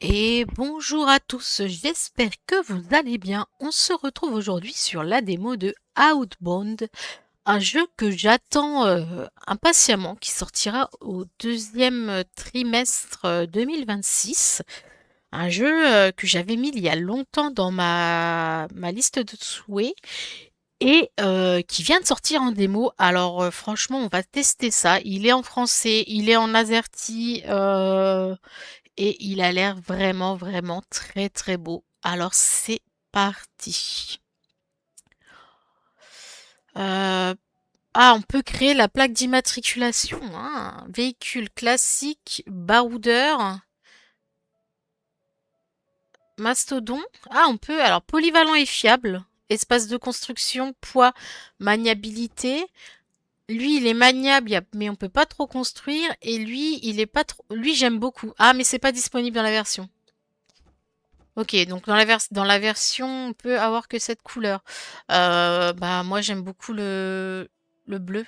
Et bonjour à tous, j'espère que vous allez bien. On se retrouve aujourd'hui sur la démo de Outbound, un jeu que j'attends impatiemment, qui sortira au deuxième trimestre 2026. Un jeu que j'avais mis il y a longtemps dans ma liste de souhaits et qui vient de sortir en démo. Alors franchement, on va tester ça. Il est en français, il est en AZERTY. Et il a l'air vraiment, vraiment très, très beau. Alors c'est parti. Euh, on peut créer la plaque d'immatriculation, hein. Véhicule classique, baroudeur, mastodon. On peut. Alors polyvalent et fiable. Espace de construction, poids, maniabilité. Lui, il est maniable, mais on peut pas trop construire. Et lui, il est pas trop. Lui, j'aime beaucoup. Ah, mais c'est pas disponible dans la version. Ok, donc dans la version, on peut avoir que cette couleur. Bah moi j'aime beaucoup le bleu,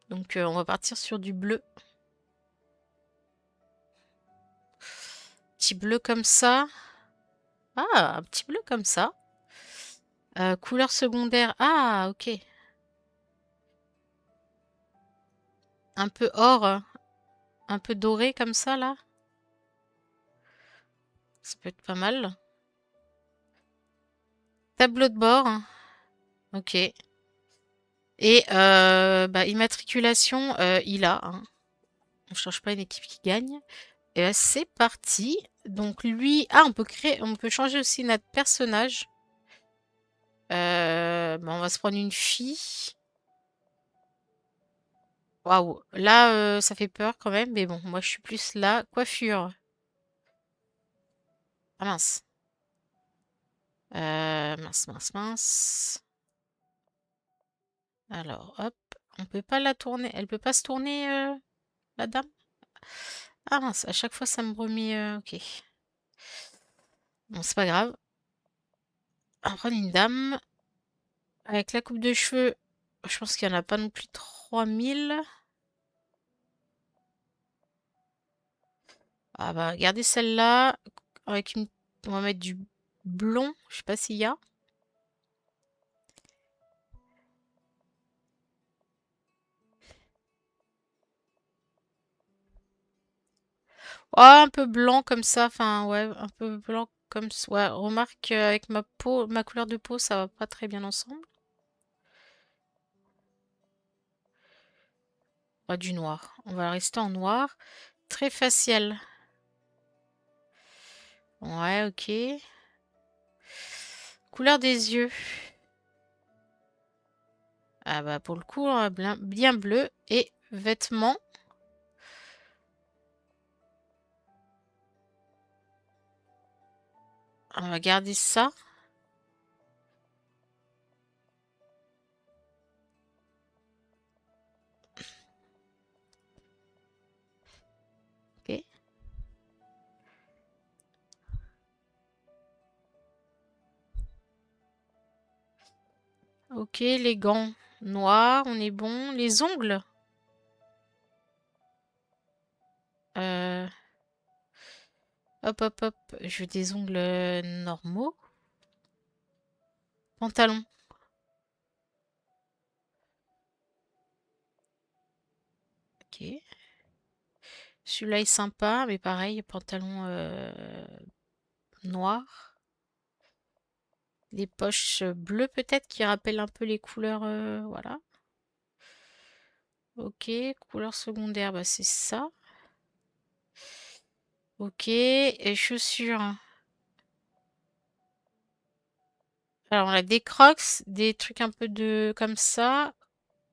donc on va partir sur du bleu. Petit bleu comme ça. Ah, un petit bleu comme ça. Couleur secondaire. Ah, ok. Un peu or, un peu doré comme ça là. Ça peut être pas mal. Tableau de bord. Ok. Et bah, immatriculation, il a, hein. On change pas une équipe qui gagne. Et bah, c'est parti. Donc lui, on peut changer aussi notre personnage. Bah, on va se prendre une fille. Waouh, là, ça fait peur quand même, mais bon, moi je suis plus là. Coiffure. Ah mince. Mince, mince, mince. Alors, hop, on peut pas la tourner. Elle peut pas se tourner, la dame? Ah mince, à chaque fois ça me remet. Ok. Bon, c'est pas grave. On va prendre une dame. Avec la coupe de cheveux, je pense qu'il y en a pas non plus 3000. Ah bah, regardez celle-là. Avec une... On va mettre du blond. Je sais pas s'il y a. Oh, un peu blanc comme ça. Enfin, ouais, un peu blanc comme ça. Ouais, remarque, avec ma peau, ma couleur de peau, ça va pas très bien ensemble. Ah, du noir. On va rester en noir. Très facial. Ouais, ok. Couleur des yeux. Ah bah, pour le coup, bien bleu. Et vêtements. On va garder ça. Ok. Ok, les gants noirs, on est bon. Les ongles. Euh, hop, hop, hop. Je veux des ongles normaux. Pantalon. Ok. Celui-là est sympa, mais pareil, pantalon noir. Des poches bleues peut-être qui rappellent un peu les couleurs. Voilà. Ok, couleur secondaire, bah c'est ça. Ok, et chaussures. Alors on a des crocs, des trucs un peu de comme ça.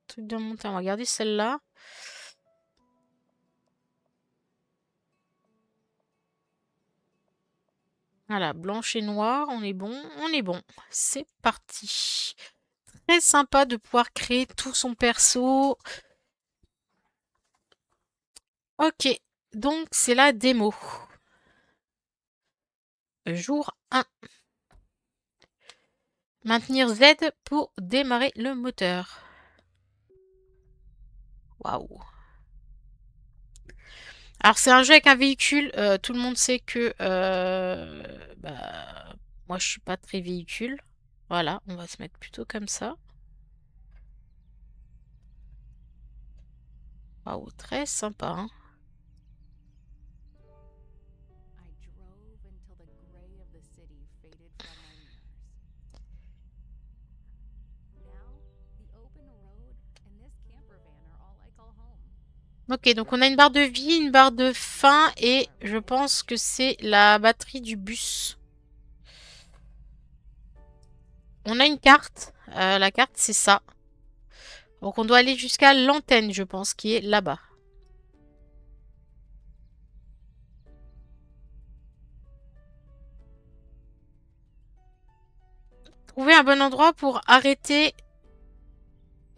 Truc de montagne. On va regarder celle-là. Voilà, blanche et noire, on est bon, on est bon. C'est parti. Très sympa de pouvoir créer tout son perso. Ok, donc c'est la démo. Jour 1. Maintenir Z pour démarrer le moteur. Waouh. Alors c'est un jeu avec un véhicule. Tout le monde sait que moi je suis pas très véhicule. Voilà, on va se mettre plutôt comme ça. Waouh, très sympa, hein. Ok, donc on a une barre de vie, une barre de faim et je pense que c'est la batterie du bus. On a une carte. La carte, c'est ça. Donc on doit aller jusqu'à l'antenne, je pense, qui est là-bas. Trouvez un bon endroit pour arrêter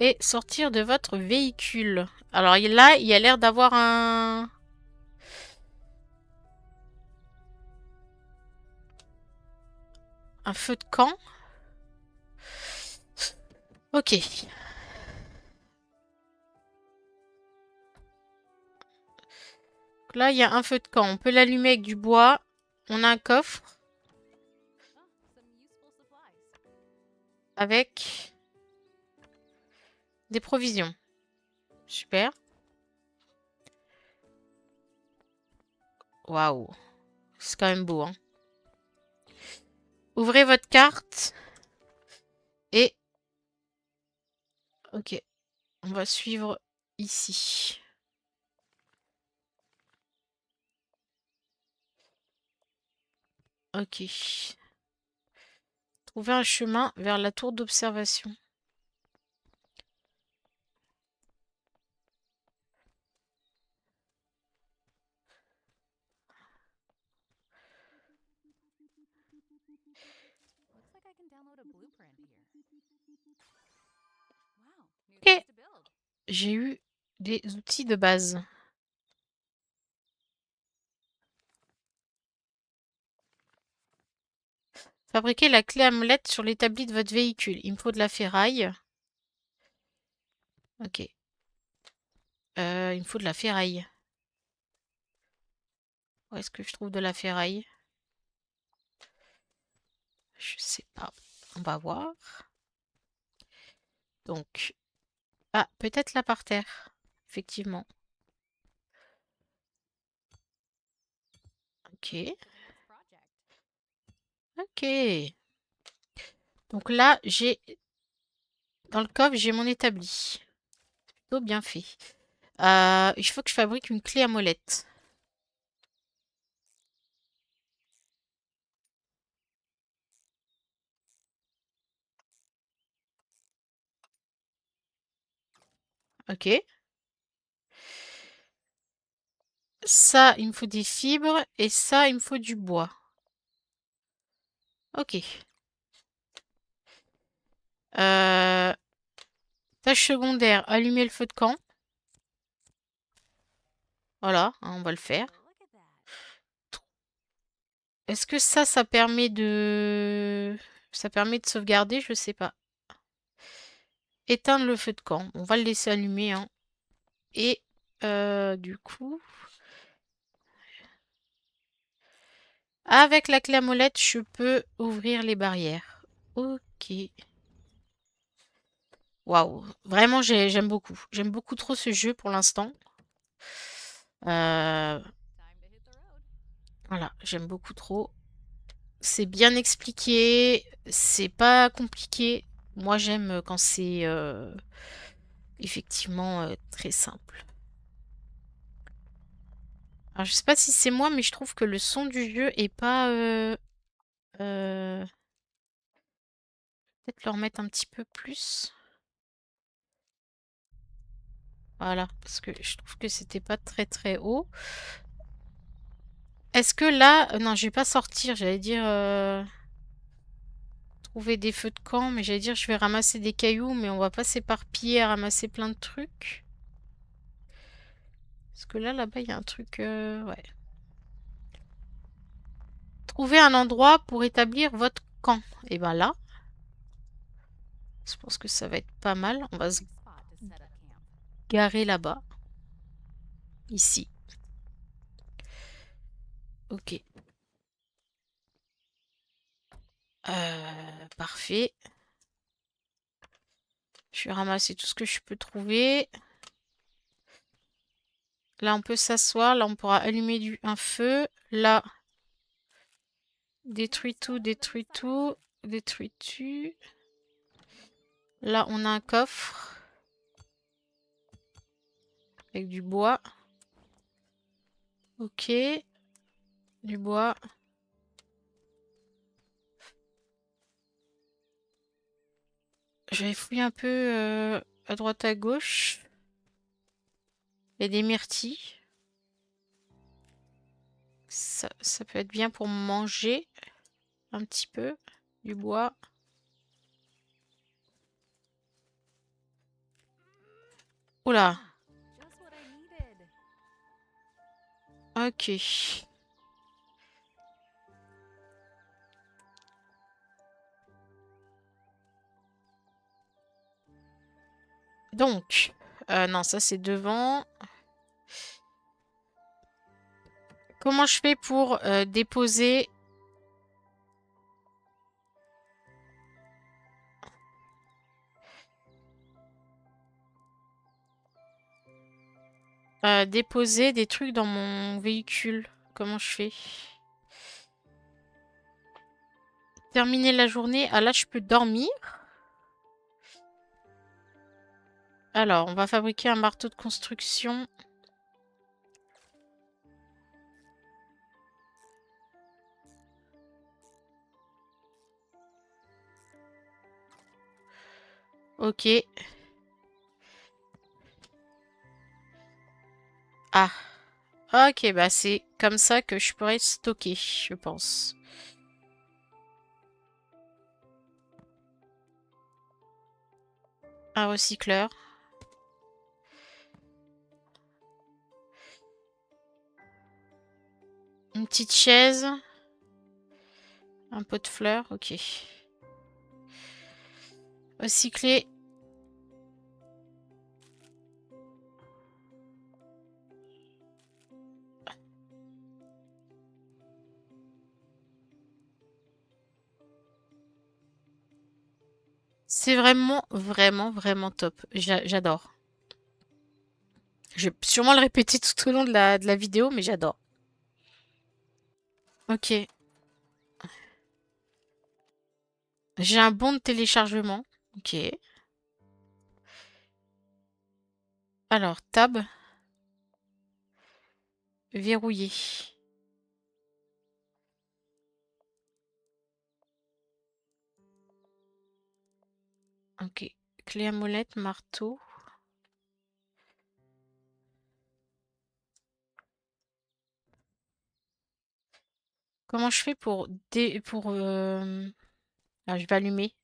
et sortir de votre véhicule. Alors là, il y a l'air d'avoir un feu de camp. Ok. Donc là, il y a un feu de camp. On peut l'allumer avec du bois. On a un coffre avec des provisions. Super. Waouh. C'est quand même beau, hein. Ouvrez votre carte. Et... Ok. On va suivre ici. Ok. Trouver un chemin vers la tour d'observation. Ok. J'ai eu des outils de base. Fabriquez la clé à molette sur l'établi de votre véhicule. Il me faut de la ferraille. Ok. Il me faut de la ferraille. Où est-ce que je trouve de la ferraille? Je sais pas. On va voir. Donc. Ah, peut-être là par terre. Effectivement. Ok. Ok. Donc là, j'ai... Dans le coffre, j'ai mon établi. Plutôt bien fait. Il faut que je fabrique une clé à molette. Ok. Ça, il me faut des fibres. Et ça, il me faut du bois. Ok. Tâche secondaire, allumer le feu de camp. Voilà, hein, on va le faire. Est-ce que ça permet de... Ça permet de sauvegarder? Je sais pas. Éteindre le feu de camp. On va le laisser allumer, hein. Et du coup... Avec la clé à molette, je peux ouvrir les barrières. Ok. Waouh. Vraiment, j'aime beaucoup. J'aime beaucoup trop ce jeu pour l'instant. Voilà, j'aime beaucoup trop. C'est bien expliqué, c'est pas compliqué. Moi, j'aime quand c'est effectivement très simple. Alors, je sais pas si c'est moi, mais je trouve que le son du jeu est pas... euh, peut-être le remettre un petit peu plus. Voilà, parce que je trouve que c'était pas très très haut. Est-ce que là... non, je vais pas sortir, j'allais dire... trouver des feux de camp, mais j'allais dire je vais ramasser des cailloux, mais on va pas s'éparpiller à ramasser plein de trucs. Parce que là-bas, il y a un truc... ouais. Trouver un endroit pour établir votre camp. Et ben là, je pense que ça va être pas mal. On va se garer là-bas. Ici. Ok. Parfait. Je vais ramasser tout ce que je peux trouver. Là, on peut s'asseoir. Là, on pourra allumer un feu. Là, détruis tout, détruis tout. Détruis tout. Là, on a un coffre. Avec du bois. Ok. Du bois. Je vais fouiller un peu à droite à gauche. Il y a des myrtilles. Ça peut être bien pour manger un petit peu. Du bois. Oula. Ok. Donc, non, ça c'est devant. Comment je fais pour déposer... déposer des trucs dans mon véhicule? Comment je fais? Terminer la journée. Ah là, je peux dormir. Alors, on va fabriquer un marteau de construction. Ok. Ah. Ok, bah c'est comme ça que je pourrais stocker, je pense. Un recycleur. Une petite chaise. Un pot de fleurs, ok. Recycler. C'est vraiment, vraiment, vraiment top. J'adore. Je vais sûrement le répéter tout au long de la vidéo, mais j'adore. Ok. J'ai un bon de téléchargement. Ok. Alors, tab. Verrouillé. Ok. Clé à molette, marteau. Comment je fais pour... Ah, je vais allumer.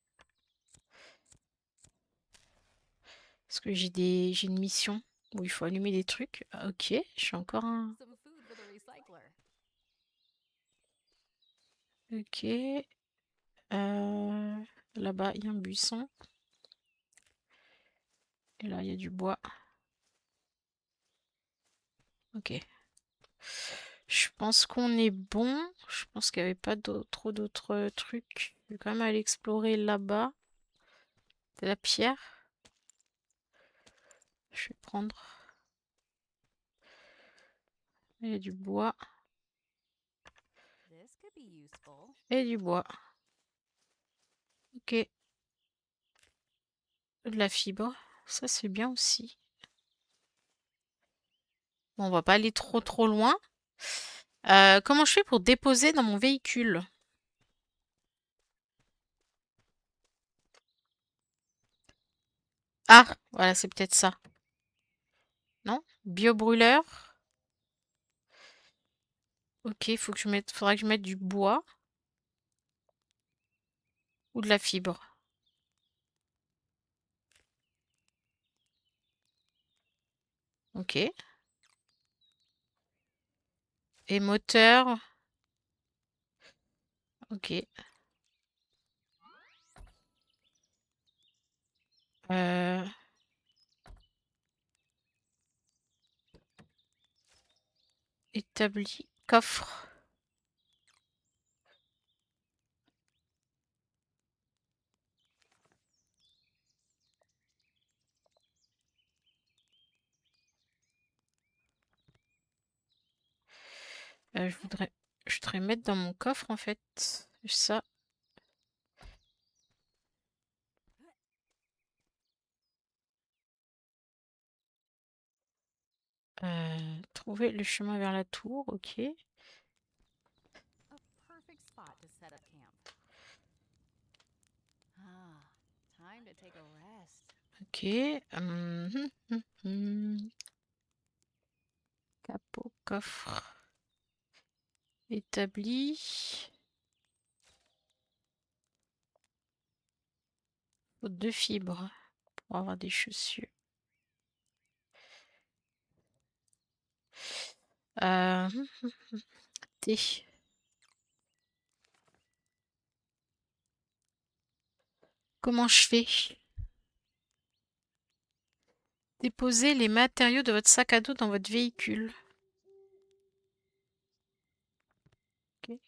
Parce que j'ai une mission où il faut allumer des trucs. Ah, ok, je suis encore un... Ok. Là-bas, il y a un buisson. Et là, il y a du bois. Ok. Je pense qu'on est bon. Je pense qu'il n'y avait pas trop d'autres trucs. Je vais quand même aller explorer là-bas. C'est la pierre. Je vais prendre. Il y a du bois. Et du bois. Ok. De la fibre. Ça, c'est bien aussi. Bon, on va pas aller trop loin. Comment je fais pour déposer dans mon véhicule? Ah, voilà, c'est peut-être ça. Non? Biobrûleur. Ok, faudra que je mette du bois ou de la fibre. Ok. Et moteur. Ok. Euh, établi. Coffre. Je voudrais mettre dans mon coffre en fait. Ça. Trouver le chemin vers la tour, ok. A perfect spot to set up camp. Ah, time to take a rest. Ok. Capot, coffre. Établi. Faut 2 fibres pour avoir des chaussures. Thé. Comment je fais? Déposez les matériaux de votre sac à dos dans votre véhicule. Ok.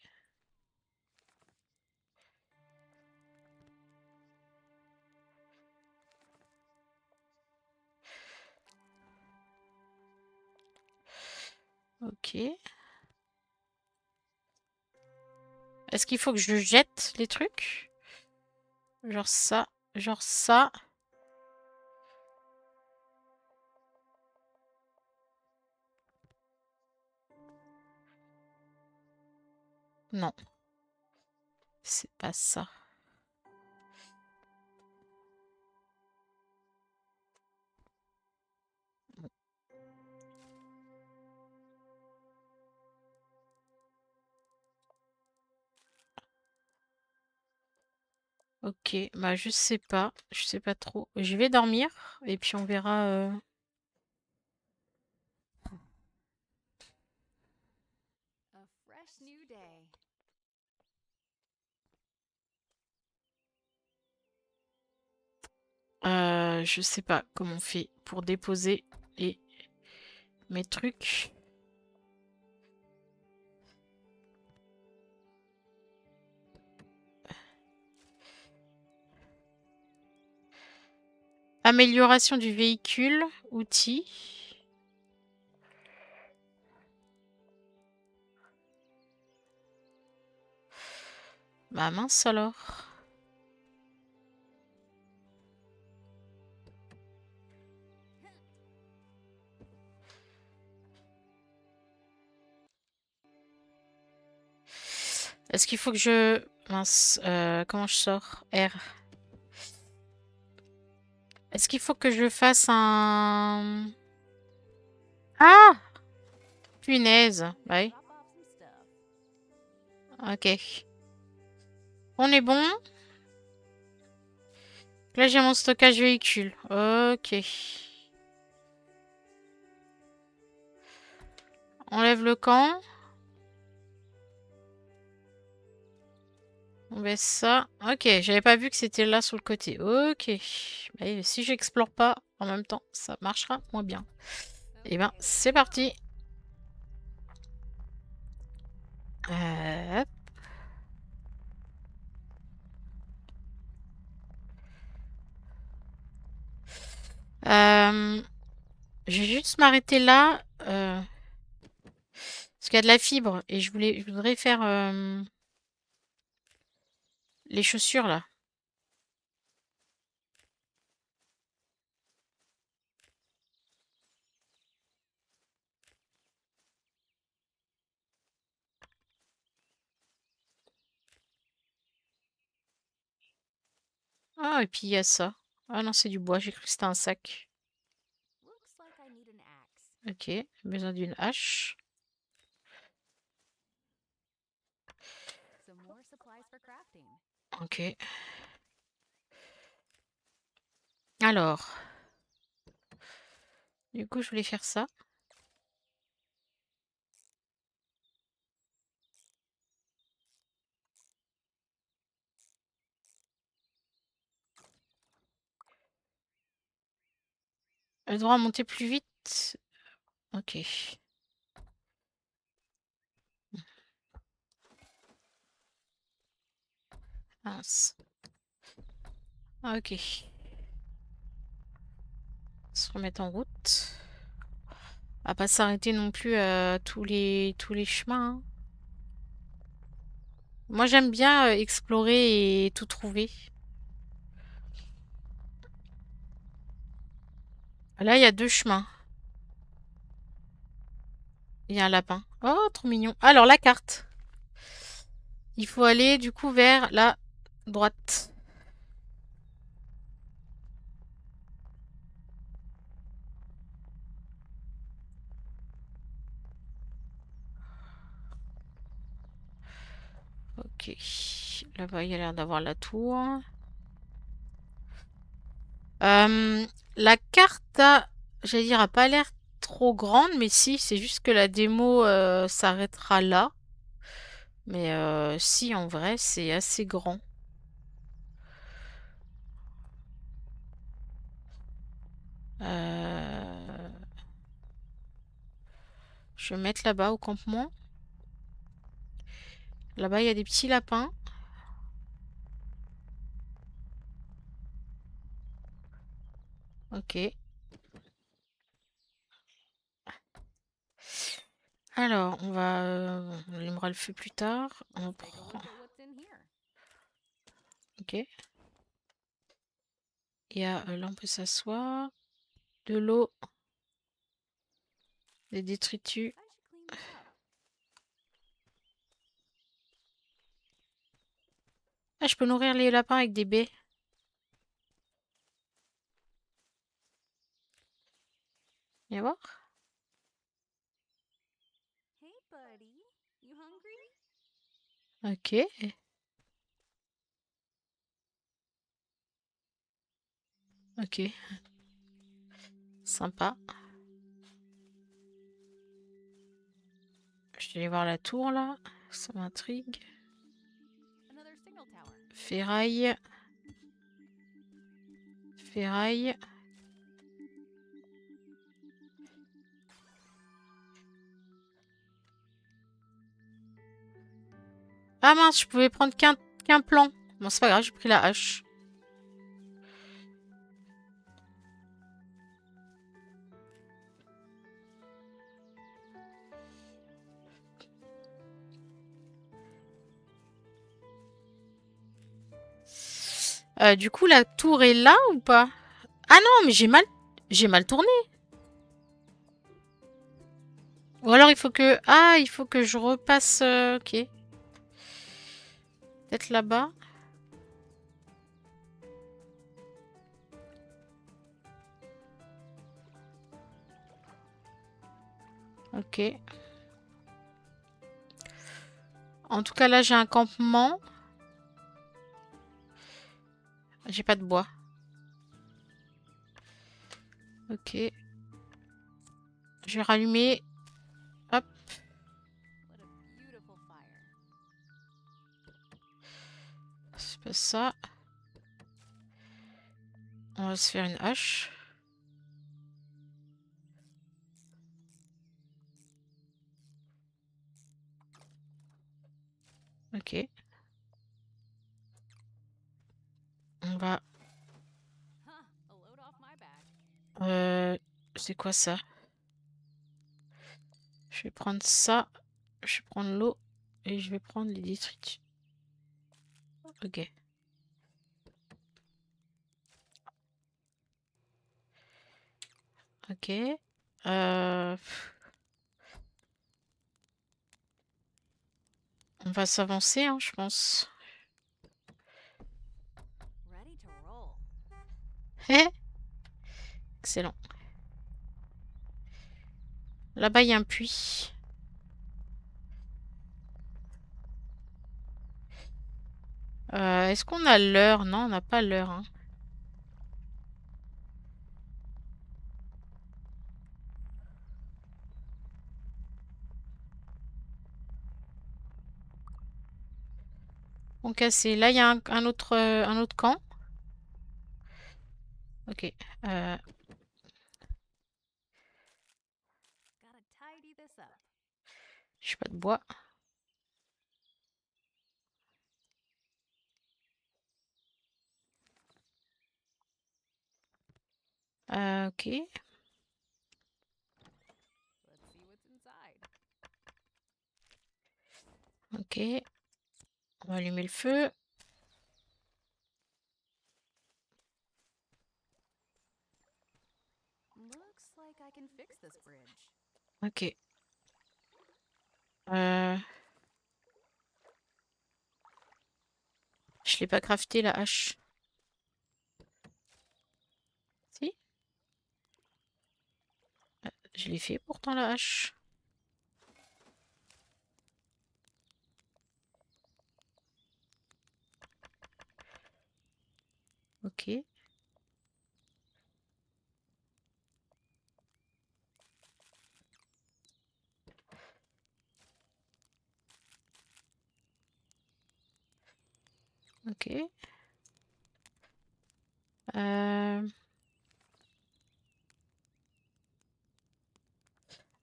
Ok. Est-ce qu'il faut que je jette les trucs? Genre ça, genre ça. Non, c'est pas ça. Ok, bah je sais pas trop. Je vais dormir et puis on verra. A fresh new day. Je sais pas comment on fait pour déposer mes trucs. Amélioration du véhicule, outils. Bah mince alors. Est-ce qu'il faut que je... Mince, comment je sors? R. Est-ce qu'il faut que je fasse un... Ah! Punaise. Bah oui. Drop off some stuff. Ok. On est bon. Là, j'ai mon stockage véhicule. Ok. Enlève le camp. On baisse ça. Ok, j'avais pas vu que c'était là sur le côté. Ok. Bah, si j'explore pas en même temps, ça marchera moins bien. Et ben, Okay, c'est parti. Hop. Je vais juste m'arrêter là. Parce qu'il y a de la fibre. Et je voudrais faire les chaussures là. Ah, et puis il y a ça. Ah non, c'est du bois. J'ai cru que c'était un sac. Looks like I need an axe. Ok, besoin d'une hache. Some more supplies for crafting. Ok. Alors, du coup, je voulais faire ça. Le droit à monter plus vite. Ok. Mince. Ok. Se remettre en route. À pas s'arrêter non plus à tous les chemins, hein. Moi, j'aime bien explorer et tout trouver. Là, il y a 2 chemins. Il y a un lapin. Oh, trop mignon. Alors, la carte. Il faut aller du coup vers la droite. Ok. Là-bas, il y a l'air d'avoir la tour. Euh, la carte j'allais dire, a pas l'air trop grande, mais si, c'est juste que la démo s'arrêtera là. Mais si, en vrai, c'est assez grand. Euh, Je vais mettre là-bas au campement. Là-bas, il y a des petits lapins. Ok. Alors, on allumera le feu plus tard. On Take a prend. look at what's in here. Ok. Là, on peut s'asseoir. De l'eau. Des détritus. I should clean this up. Ah, je peux nourrir les lapins avec des baies. Viens voir. Hey, buddy. You hungry? Ok. Ok. Sympa. Je vais aller voir la tour là. Ça m'intrigue. Another signal tower. Ferraille. Ferraille. Ah mince, je pouvais prendre qu'un plan. Bon, c'est pas grave, j'ai pris la hache. Du coup, la tour est là ou pas? Ah non, mais j'ai mal tourné. Ou alors il faut que, il faut que je repasse. Ok. Peut-être là-bas. Ok. En tout cas, là, j'ai un campement. J'ai pas de bois. Ok. Je vais rallumer. Hop. What a beautiful fire. C'est pas ça. On va se faire une hache. Ok. On va. Huh, a load off my back. C'est quoi ça? Je vais prendre ça. Je vais prendre l'eau. Et je vais prendre les détritus. Ok. Ok. Euh, On va s'avancer, hein, je pense. Ready to roll. Excellent. Là-bas, il y a un puits. Est-ce qu'on a l'heure? Non, on n'a pas l'heure, hein. On cassé. Là, il y a un autre camp. Ok. Gotta tidy this up. J'ai pas de bois. Ok. Ok. On va allumer le feu. Looks like I can fix this bridge. Ok. Euh... Je l'ai pas crafté la hache. Si? Je l'ai fait pourtant la hache. Ok. Ok.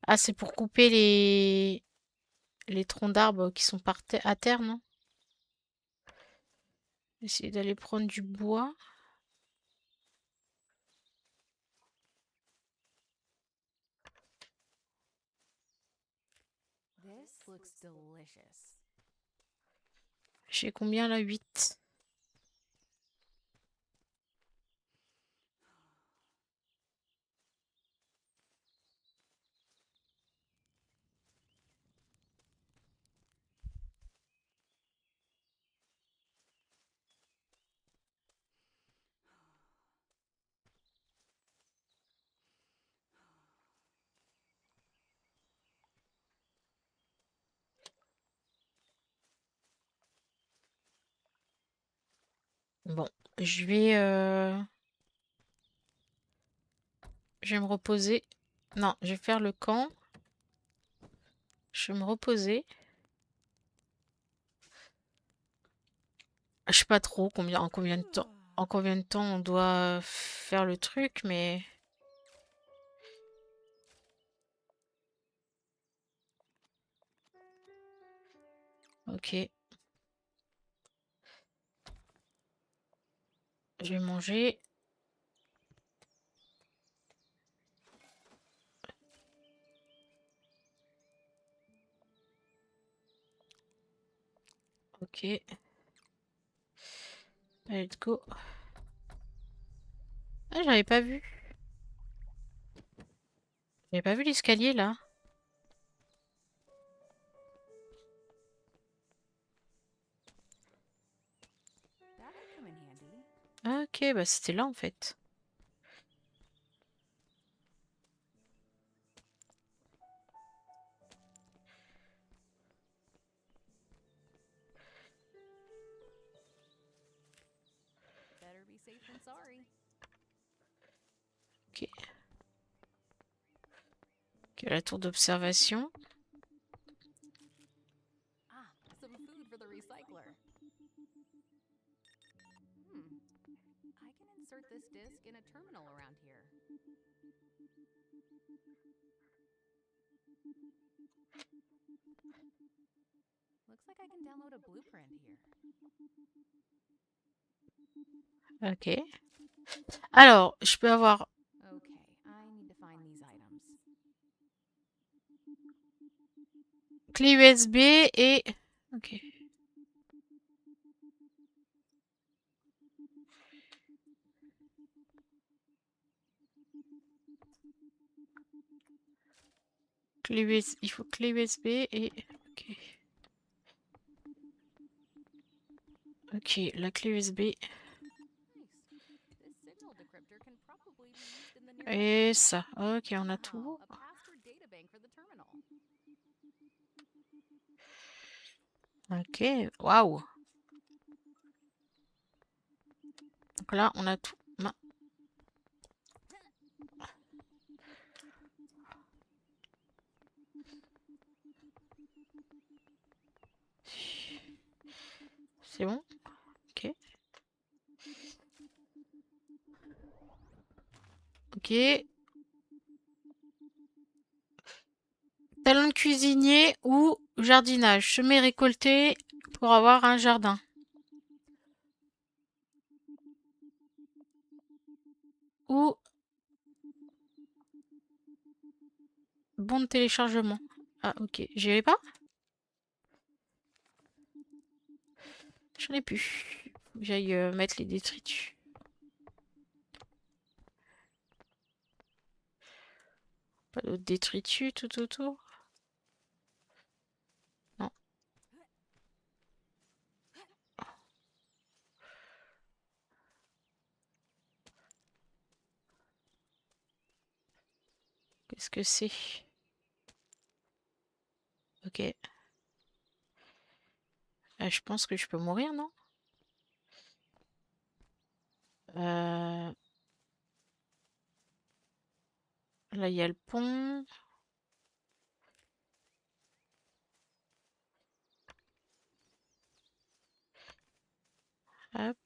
Ah, c'est pour couper les troncs d'arbres qui sont à terre, non? Essayer d'aller prendre du bois. This looks delicious. J'ai combien là? 8. Bon, je vais me reposer. Non, je vais faire le camp. Je vais me reposer. Je sais pas trop en combien de temps on doit faire le truc, mais ok. Je vais manger. Ok. Let's go. Ah, j'avais pas vu. J'avais pas vu l'escalier là. That could come in handy. Ok, bah c'était là en fait. Better be safe than sorry. Ok. Ok, la tour d'observation. Ah, some food for the recycler. I can insert this disc in a terminal around here. Looks like I can download a blueprint here. Ok. Alors, je peux avoir Okay, I need to find these items. clé USB et... Ok. Clé USB... Il faut clé USB et... Ok. Ok, la clé USB. Nice. This signal decryptor can probably be used in the nearby Et terminal. ça. Ok, on a Wow, tout. a password databank for the terminal. Ok, waouh. Donc là, on a tout. C'est bon? Ok. Ok. Talent de cuisinier ou jardinage. Semer, récolter pour avoir un jardin. Ou bon de téléchargement. Ah, ok. J'y vais pas? J'en ai plus. Faut que j'aille mettre les détritus. Pas d'autres détritus tout autour? Non. Qu'est-ce que c'est? Ok. Je pense que je peux mourir, non? Là, il y a le pont. Hop.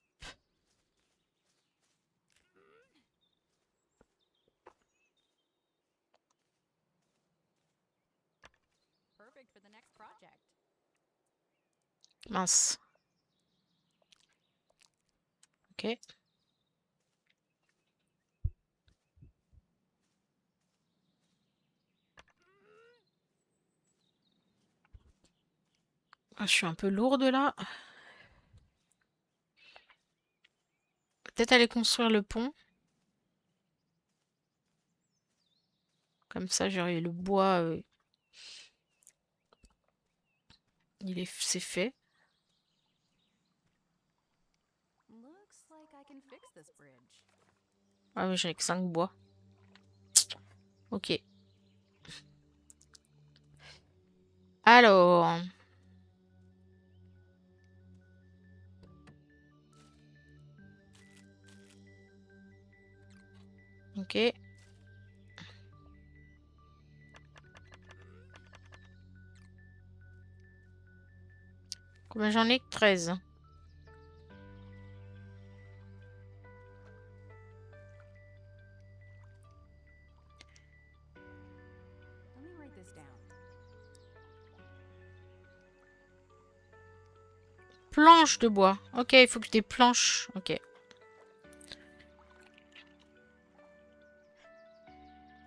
Perfect for the next project. Mince. Ok. Ah, je suis un peu lourde là. Peut-être aller construire le pont. Comme ça, j'aurai le bois. C'est fait. Looks like I can fix this bridge. Ah oui, j'ai que 5 bois. Ok. Alors. Ok. Combien j'en ai? 13. Let me write this down. Planches de bois. Ok, il faut que des planches. Ok.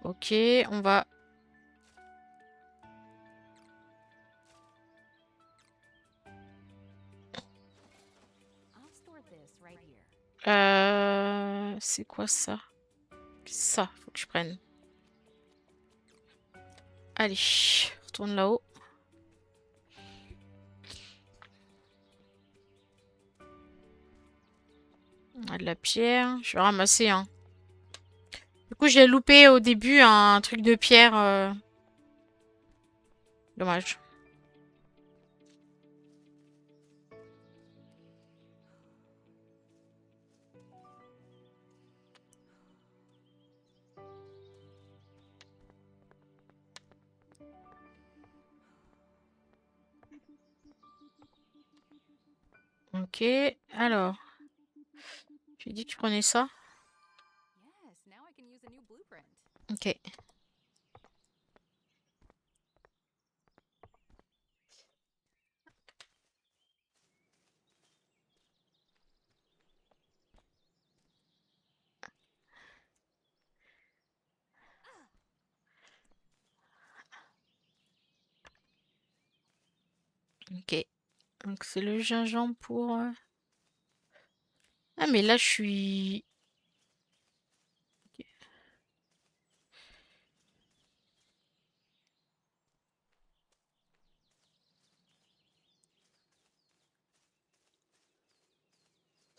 Ok, on va... I'll store this right here. C'est quoi ça? Ça, faut que je prenne. Allez, retourne là-haut. On a de la pierre. Je vais ramasser, hein. Du coup, j'ai loupé au début un truc de pierre. Dommage. Ok, alors. Tu dis que tu prenais ça? Yes, now I can use a new blueprint. Ok. Ok. Donc c'est le gingembre pour... Ah mais là je suis... Ok.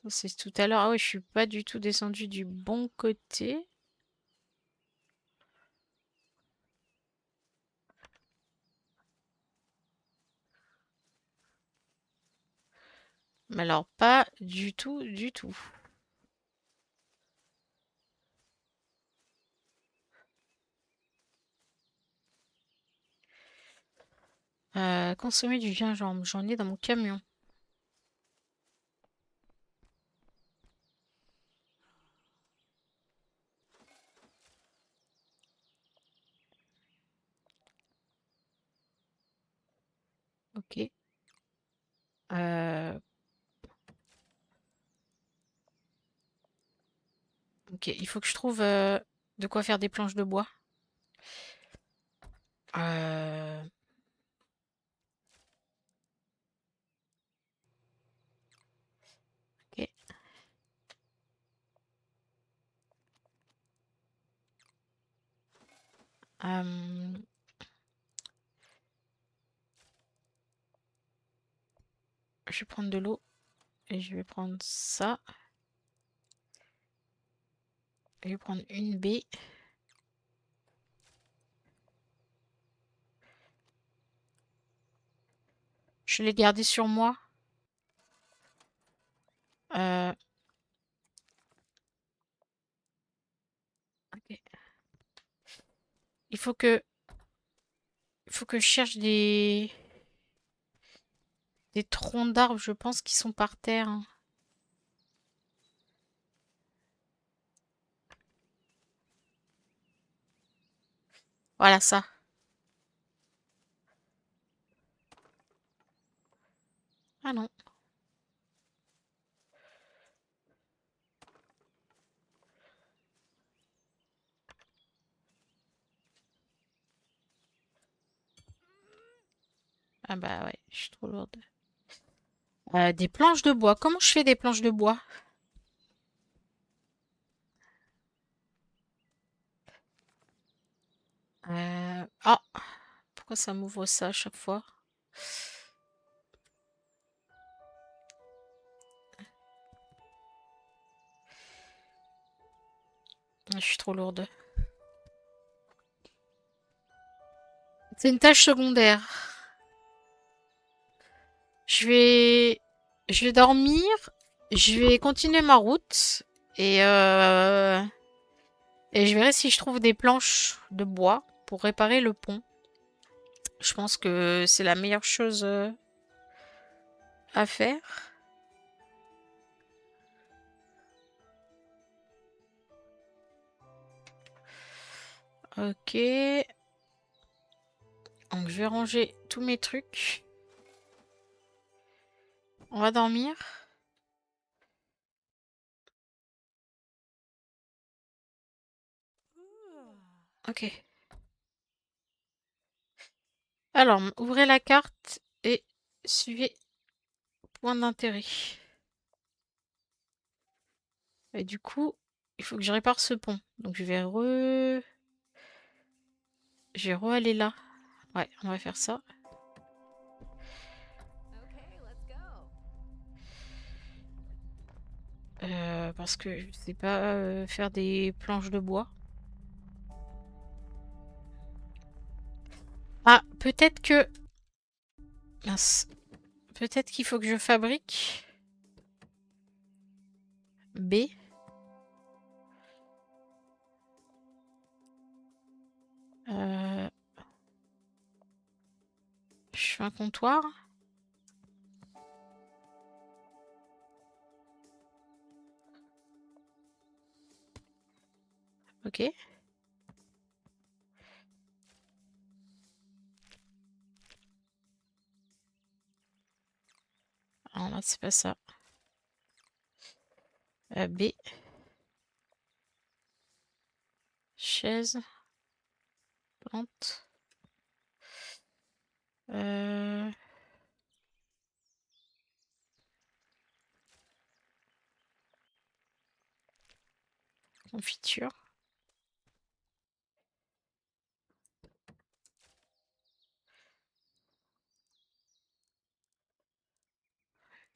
Ça, c'est tout à l'heure. Ah ouais, je suis pas du tout descendu du bon côté. Mais alors pas du tout, du tout. Consommer du gingembre. J'en ai dans mon camion. Ok. Euh, Ok, il faut que je trouve de quoi faire des planches de bois. Euh, Euh, Je vais prendre de l'eau et je vais prendre ça. Je vais prendre une baie. Je l'ai gardé sur moi. Euh, ok. Il faut que, il faut que je cherche des troncs d'arbres, je pense, qui sont par terre, hein. Voilà ça. Ah non. Ah bah ouais, je suis trop lourde. Des planches de bois. Comment je fais des planches de bois? Ah, pourquoi ça m'ouvre ça à chaque fois? Ah, je suis trop lourde. C'est une tâche secondaire. Je vais, je vais dormir. Je vais continuer ma route et et je verrai si je trouve des planches de bois pour réparer le pont. Je pense que c'est la meilleure chose à faire. Ok. Donc je vais ranger tous mes trucs. On va dormir. Ok. Alors, ouvrez la carte et suivez point d'intérêt. Et du coup, il faut que je répare ce pont. Donc je vais re-aller là. Ouais, on va faire ça. Okay, let's go. Parce que je sais pas faire des planches de bois. Ah, peut-être que... Mince. Peut-être qu'il faut que je fabrique B. Euh, je fais un comptoir. Ok. Alors là, c'est pas ça. B. Chaise. Plante. Euh, Confiture.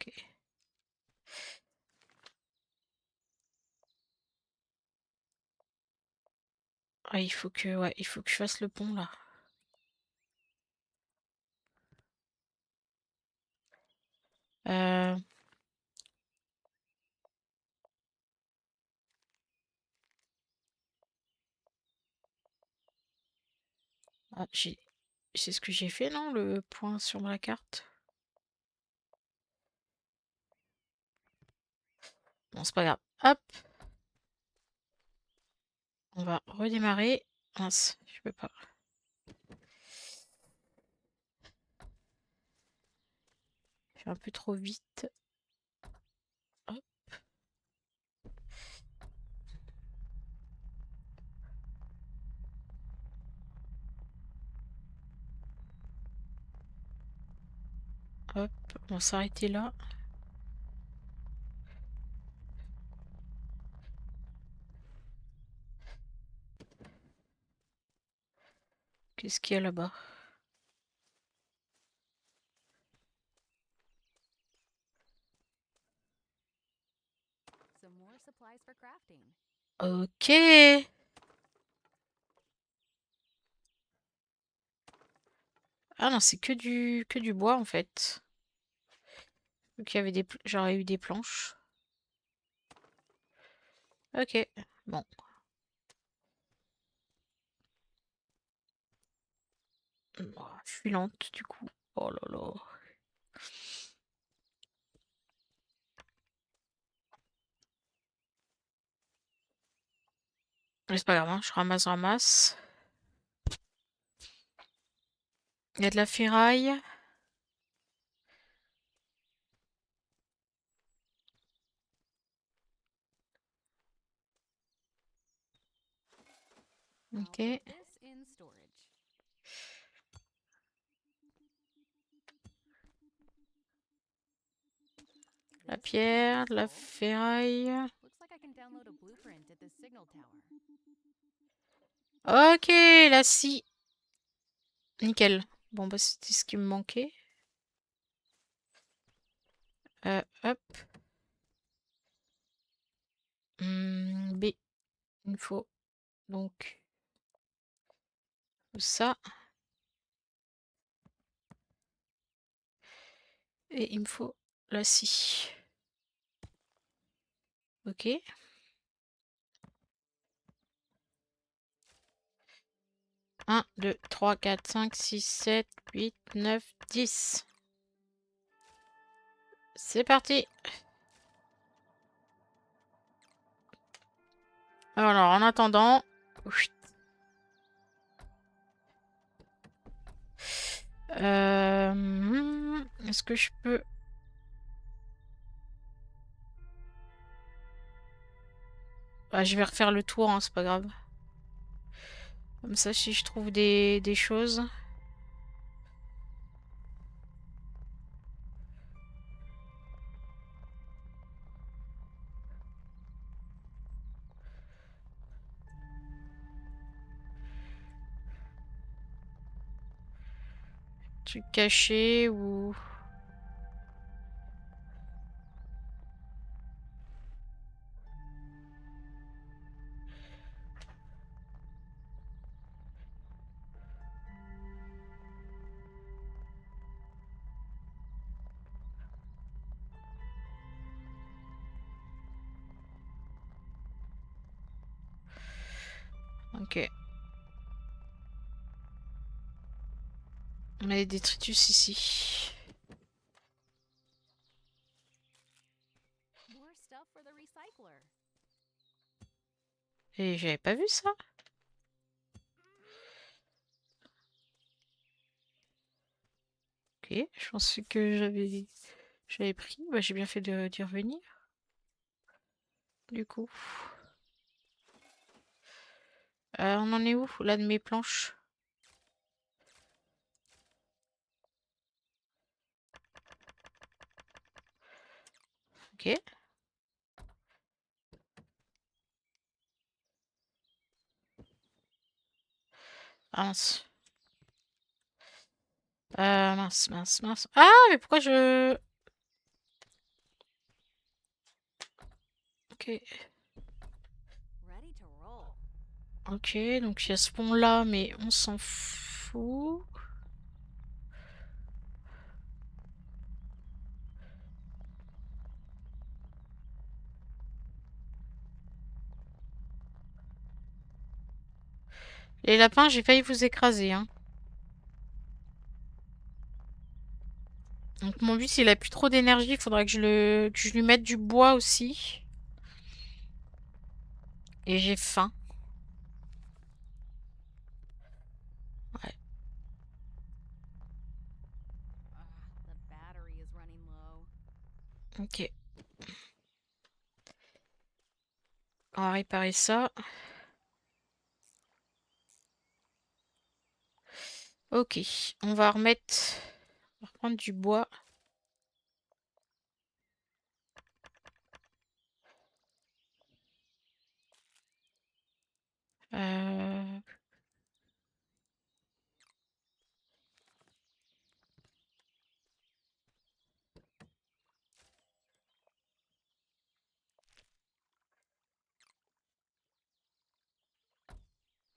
Ok. Ah, ouais, il faut que je fasse le pont là. Euh, ah, c'est ce que j'ai fait, non? Le point sur la carte. Bon, c'est pas grave. Hop, on va redémarrer. Mince, je peux pas. Je fais un peu trop vite. Hop. Hop, on va s'arrêter là. Qu'est-ce qu'il y a là-bas? Some more supplies for crafting. Ok. Ah non, c'est que du bois en fait. Donc il y avait j'aurais eu des planches. Ok. Bon. Je suis lente du coup. Oh là là. Mais c'est pas grave, hein, je ramasse. Il y a de la ferraille. I'll Ok. put this in storage. La This is pierre, de la useful. ferraille. Looks like I can download a blueprint at this signal tower. Ok, la scie. Nickel. Bon bah c'était ce qui me manquait. Hop. B. Il me faut donc ça. Et il me faut la scie. Ok. 1, 2, 3, 4, 5, 6, 7, 8, 9, 10. C'est parti. Alors, en attendant... Est-ce que je peux... Ah, je vais refaire le tour, hein, c'est pas grave. Comme ça, si je trouve des choses... Trucs cachés ou... Ok. On a des détritus ici. More stuff for the recycler. Et j'avais pas vu ça. Ok, je pensais que j'avais pris. Bah, j'ai bien fait d'y revenir. Du coup. On en est où, là, de mes planches? Ok. Ah, mince. Mince. Ah, mais pourquoi je... Ok. Ready to roll. Ok, donc il y a ce pont-là, mais on s'en fout. Les lapins, j'ai failli vous écraser, hein. Donc mon but, s'il a plus trop d'énergie, il faudra que je lui mette du bois aussi. Et j'ai faim. Ouais. The battery is running low. Ok. On va réparer ça. Ok. On va remettre... On va reprendre du bois. Euh...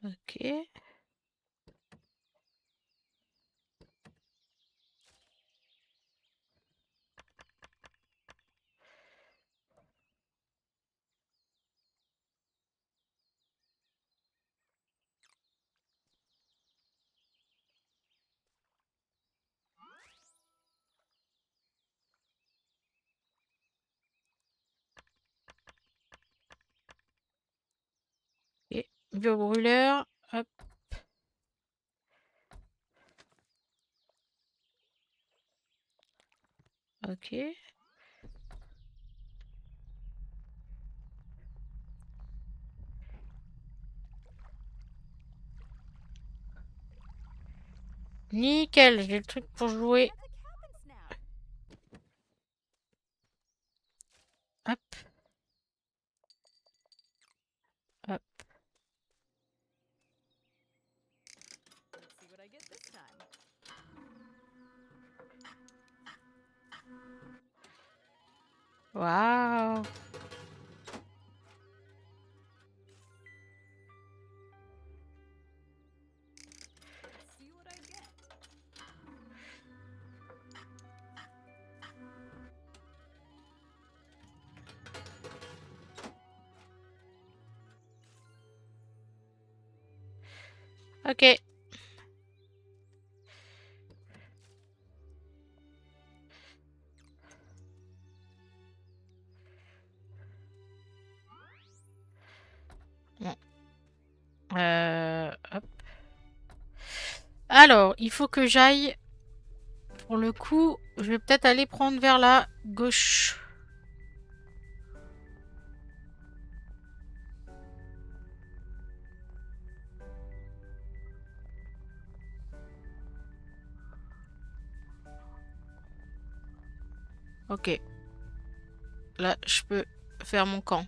Ok. Et biobrûleur. Hop. Ok. Nickel, j'ai le truc pour jouer. That's a cabin snap. Hop. Hop. Let's see what I get this time. Waouh. Let's see what I get. Ok. Bon. Hop. Alors, il faut que j'aille. Pour le coup, je vais peut-être aller prendre vers la gauche. Ok. Là, je peux faire mon camp.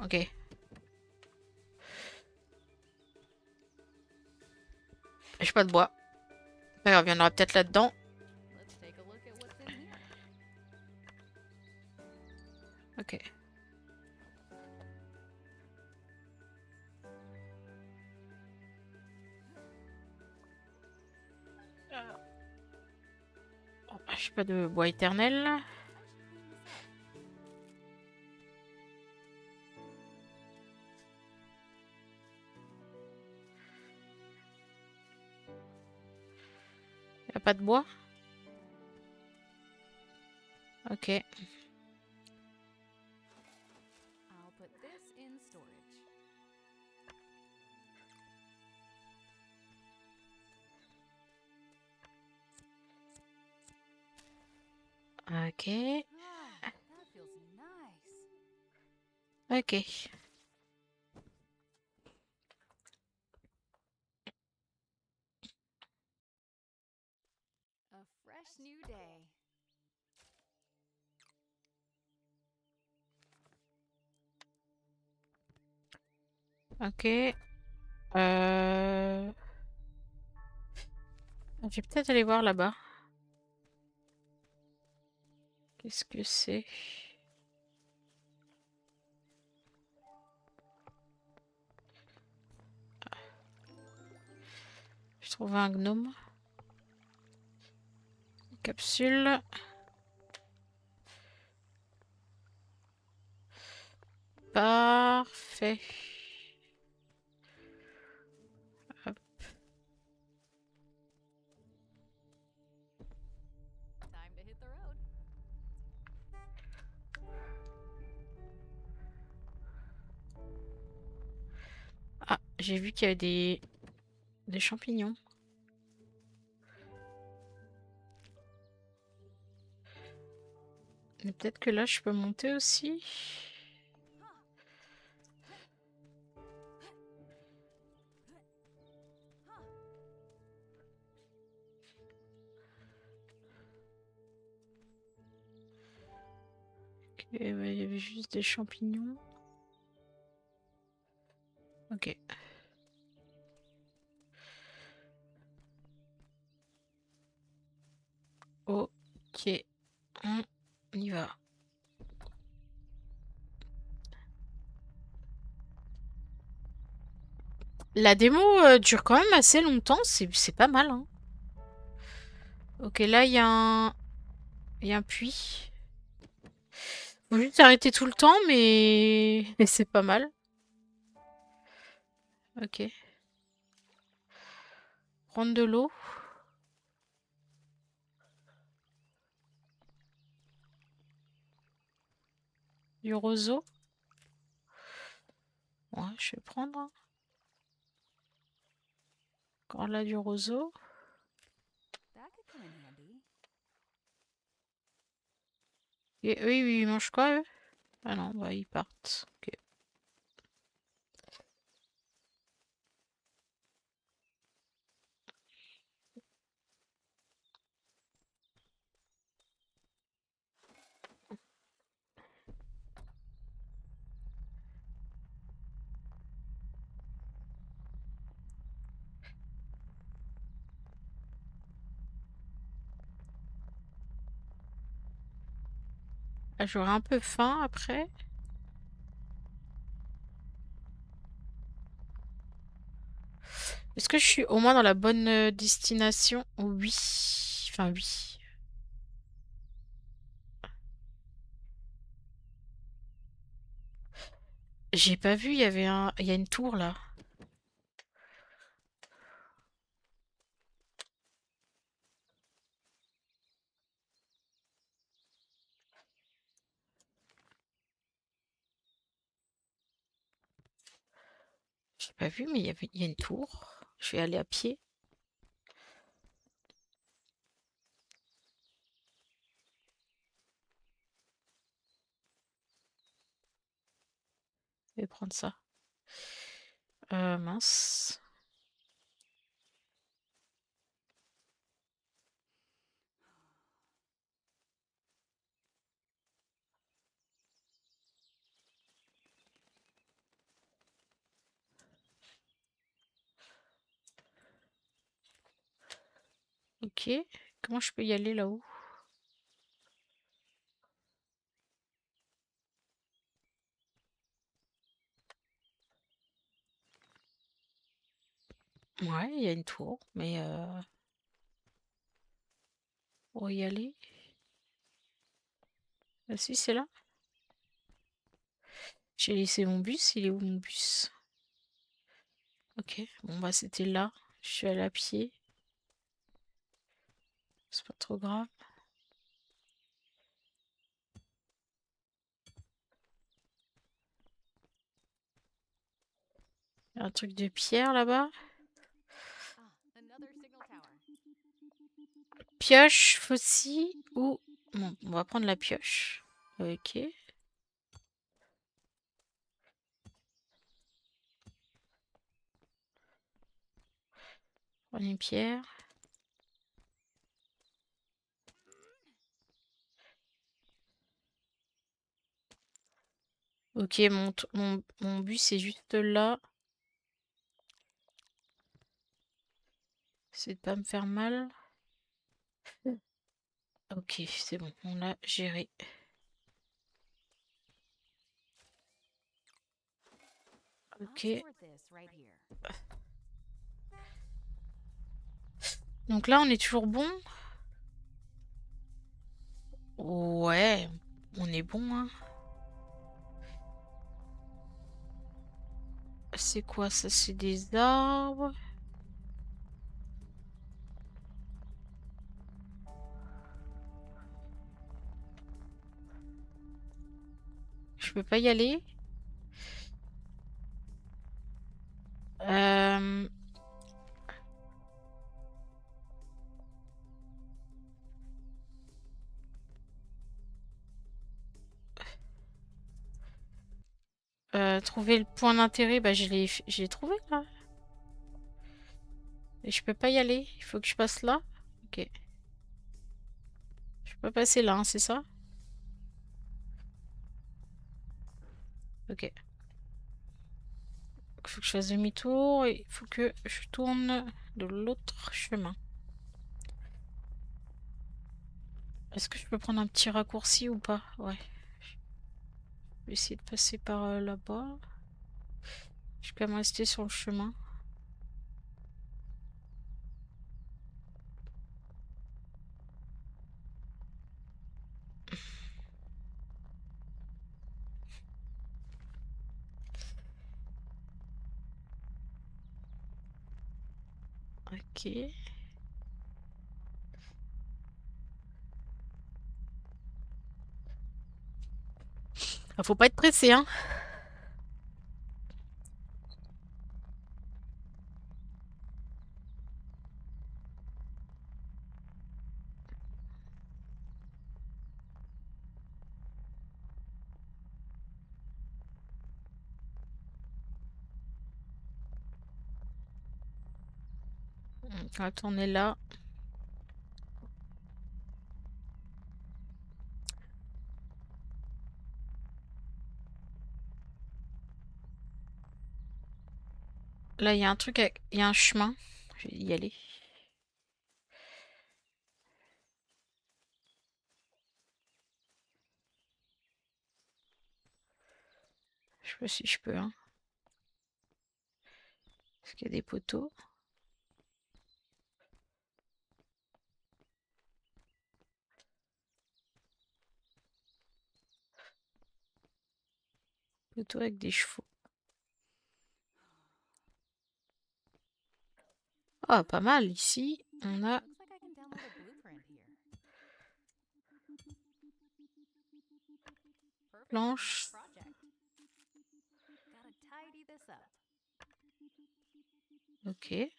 Ok. J'ai pas de bois. Pas grave, il y en aura peut-être là-dedans. Let's take a look at what's in here. Ok. J'ai pas de bois éternel. I should clean this up. Y a pas de bois. Ok. I'll put this in storage. Ok. Ah, that feels nice. Ok. A fresh new day. Ok. Je vais peut-être aller voir là-bas. Qu'est-ce que c'est? J'ai trouvé un gnome. Capsule. Parfait. Hop. Time to hit the road. Ah, j'ai vu qu'il y avait des champignons. Mais peut-être que là, je peux monter aussi. Ok, bah, il y avait juste des champignons. Ok. Ok. On y va. La démo dure quand même assez longtemps, c'est pas mal, hein. Ok, là, il y a un puits. Faut juste arrêter tout le temps, mais c'est pas mal. Ok. Prendre de l'eau. Du roseau. Ouais, je vais prendre, hein. Encore là, du roseau. That could come in handy. Et eux, ils mangent quoi, eux? Ah non, bah, ils partent. Ok. Ah, j'aurai un peu faim après. Est-ce que je suis au moins dans la bonne destination? Oui. Enfin, oui. J'ai pas vu, il y a une tour là. J'ai pas vu, mais il y a une tour. Je vais aller à pied. Je vais prendre ça. Mince. Ok. Comment je peux y aller là-haut? Ouais, il y a une tour, mais pour y aller. Ah si, c'est là. J'ai laissé mon bus. Il est où mon bus? Ok. Bon, bah, c'était là. Je suis allée à pied. C'est pas trop grave. Il y a un truc de pierre là-bas. Ah, another signal tower. Pioche, faucille ou... Bon, on va prendre la pioche. Ok. Prendre une pierre. Ok, mon bus est juste là. C'est de pas me faire mal. Ok, c'est bon, on l'a géré. I'll Ok. store this right here. Donc là, on est toujours bon. Ouais, on est bon, hein. C'est quoi ça? C'est des arbres. Je peux pas y aller. Euh... trouver le point d'intérêt, bah je l'ai trouvé là. Et je peux pas y aller. Il faut que je passe là. Ok. Je peux pas passer là, hein, c'est ça? Ok. Il faut que je fasse demi-tour et il faut que je tourne de l'autre chemin. Est-ce que je peux prendre un petit raccourci ou pas? Ouais. Je vais essayer de passer par là-bas. Je vais quand même rester sur le chemin. Ok. Ah, faut pas être pressé, hein. On va tourner là. Là, il y a un truc avec... Il y a un chemin. Je vais y aller. Je sais pas si je peux, hein. Est-ce qu'il y a des poteaux? Poteaux avec des chevaux. Ah, pas mal. Ici, on a... Looks like I can download a blueprint here. Perfect for the Planche. next project. Gotta tidy this up. Ok.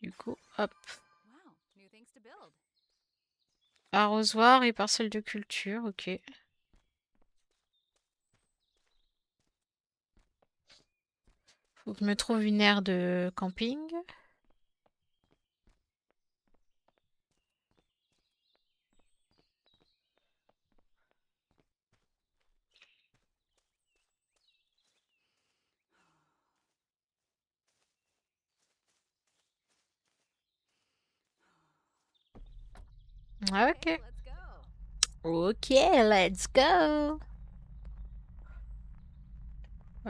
Du coup, hop. Wow, new things to build. Arrosoir et parcelle de culture. Ok. Faut que je me trouve une aire de camping. Ah, Okay, ok. let's go. Ok, let's go.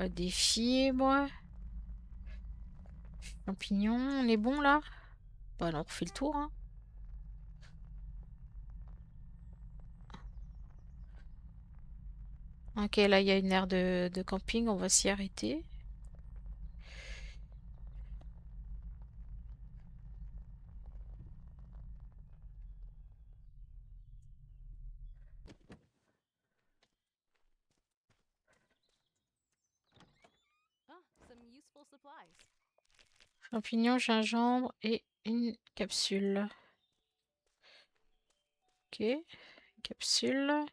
Des fibres. Champignons, on est bon là? Bah non, on refait le tour, hein. Ok, là il y a une aire de camping, on va s'y arrêter. Ah, some useful supplies. Champignons, gingembre et une capsule. Ok, capsule.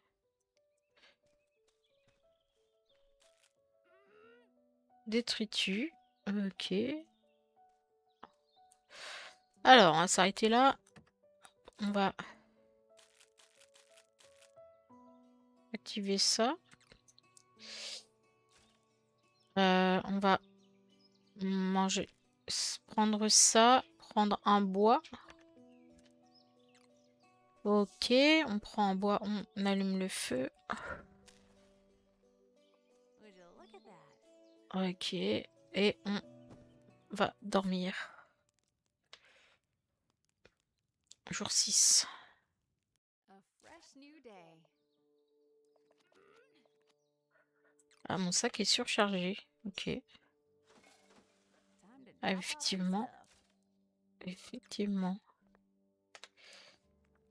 Détritus. Ok. Alors, on va s'arrêter là. On va activer ça. On va manger, prendre ça, prendre un bois. Ok, on prend un bois, on allume le feu. Would you look at that? Ok, et on va dormir. Jour 6. A fresh new day. Ah, mon sac est surchargé. Ok, Time to ah, drop off some effectivement. stuff. Effectivement.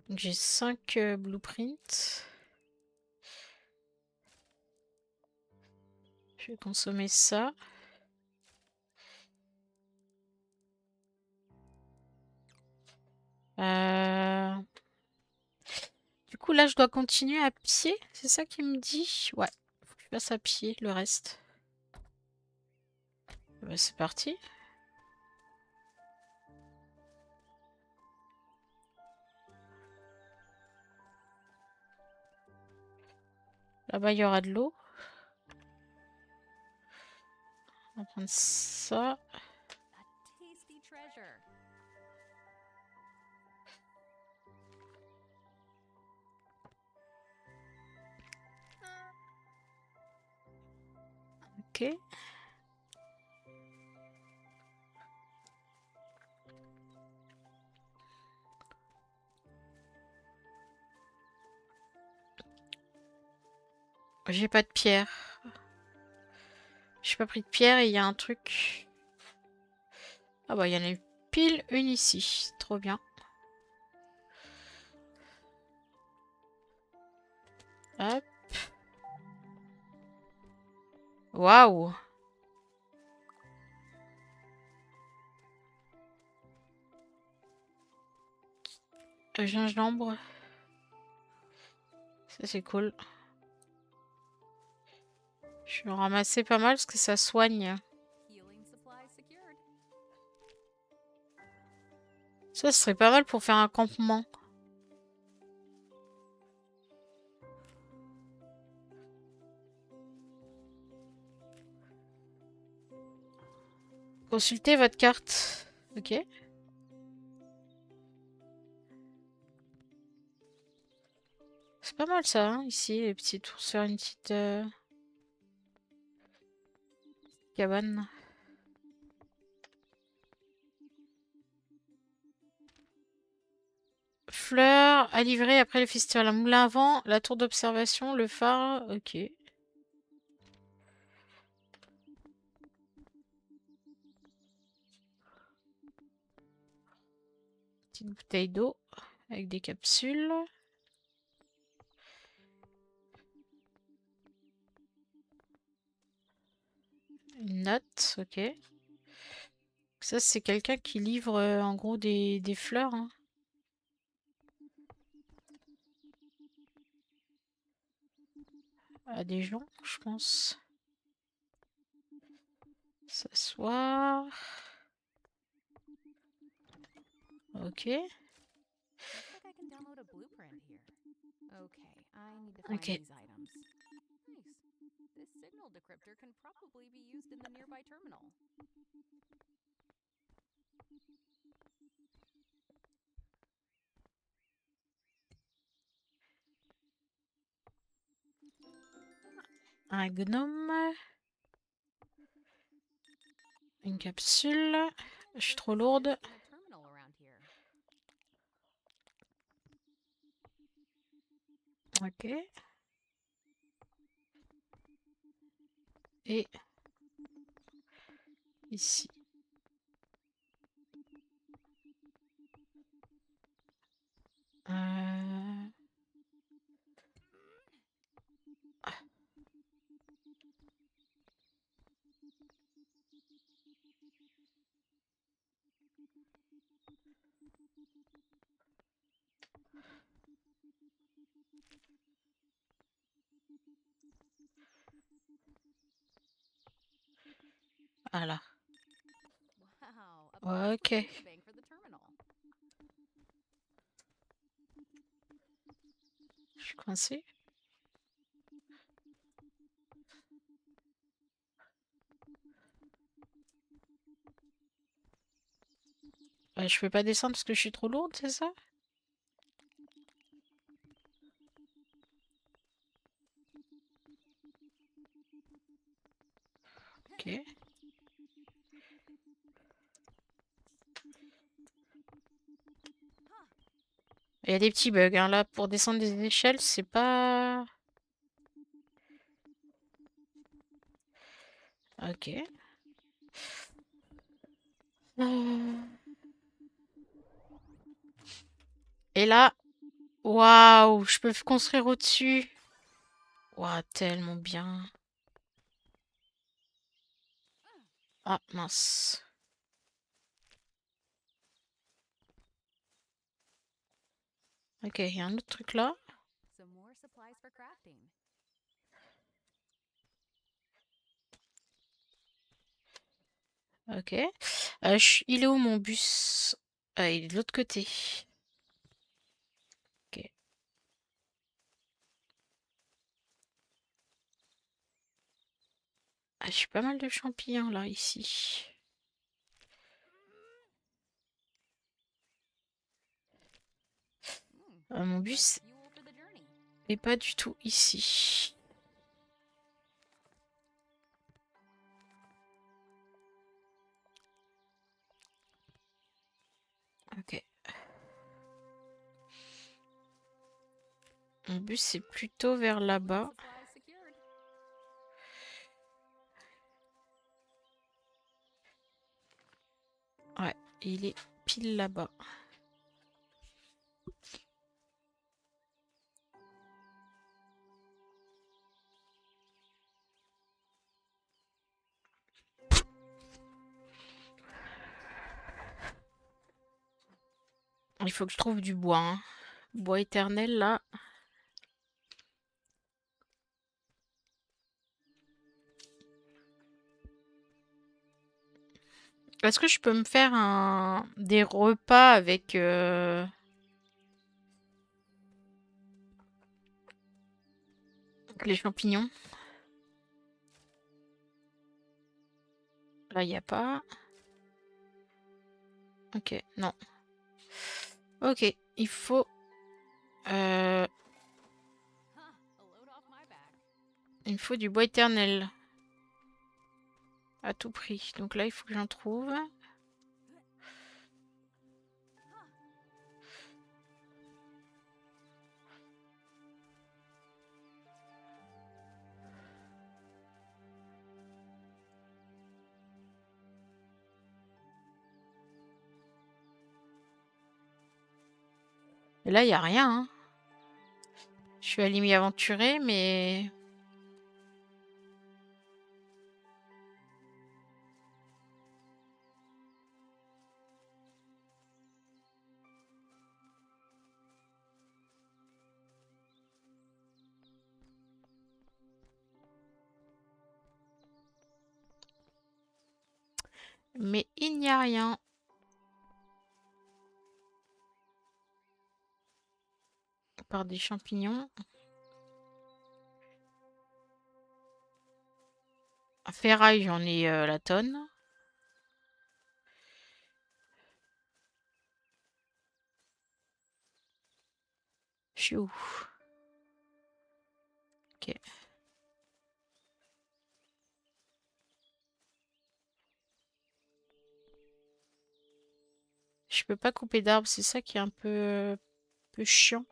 Donc, j'ai 5 blueprints. Je vais consommer ça. Euh, Du coup, là, je dois continuer à pied. C'est ça qu'il me dit? Ouais, faut que je passe à pied le reste. Bah, c'est parti. Là-bas, il y aura de l'eau. On va prendre ça. A tasty treasure. Ok. J'ai pas de pierre. J'ai pas pris de pierre et il y a un truc. Ah bah, il y en a pile une ici. Trop bien. Hop. Waouh! Gingembre. Ça, c'est cool. Je vais en ramasser pas mal parce que ça soigne. Healing supplies secured. Ça serait pas mal pour faire un campement. Consultez votre carte. Ok. C'est pas mal ça, hein, ici, les petits tours sur une petite cabane. Fleurs à livrer après le festival. Un moulin à vent, la tour d'observation, le phare. Ok. Petite bouteille d'eau avec des capsules. Une note, ok. Ça, c'est quelqu'un qui livre en gros des fleurs, hein, à des gens, je pense. S'asseoir. Ok. Looks like I can download a blueprint here. Okay, I need to find Ok. these items. Nice. This signal decryptor can probably be used in the nearby terminal. Un gnome. Une capsule. Je suis trop lourde. In a terminal around here. Ok. Et ici. Euh, Voilà. Wow, a Ok. powerful data bank for the terminal. Je suis coincée. Je peux pas descendre parce que je suis trop lourde, c'est ça? Ok. Il y a des petits bugs, hein. Là, pour descendre des échelles, c'est pas... Ok. Et là, waouh, je peux construire au-dessus. Waouh, tellement bien. Ah, mince. Ok, il y a un autre truc là. Some more supplies for crafting. Ok. Il est où mon bus? Il est de l'autre côté. Ok. Ah, j'ai pas mal de champignons là, ici. Mon Plus bus fuel for the journey. est pas du tout ici. Ok. Mon bus est plutôt vers là-bas. Supplies secured. Il est pile là-bas. Il faut que je trouve du bois, hein. Bois éternel, là. Est-ce que je peux me faire des repas avec les champignons? Là, il n'y a pas. Ok, non. Ok, il faut... euh, Huh, a load off my back. il me faut du bois éternel. À tout prix. Donc là, il faut que j'en trouve. Et là, il n'y a rien, hein. Je suis allée m'y aventurer, mais... Mais il n'y a rien. À part des champignons. À ferraille, j'en ai la tonne. Je suis où? Ok. Je peux pas couper d'arbres, c'est ça qui est un peu chiant.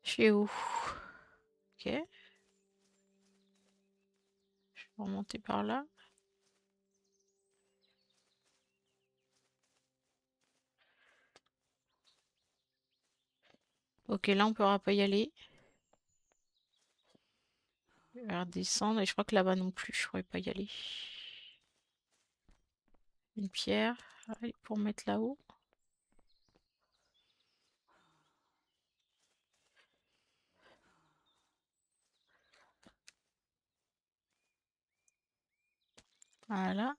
Je suis où? Ok. Je vais remonter par là. Ok, là on pourra pas y aller. Je vais redescendre et je crois que là-bas non plus, je pourrais pas y aller. Une pierre. Allez, pour mettre là-haut. Voilà.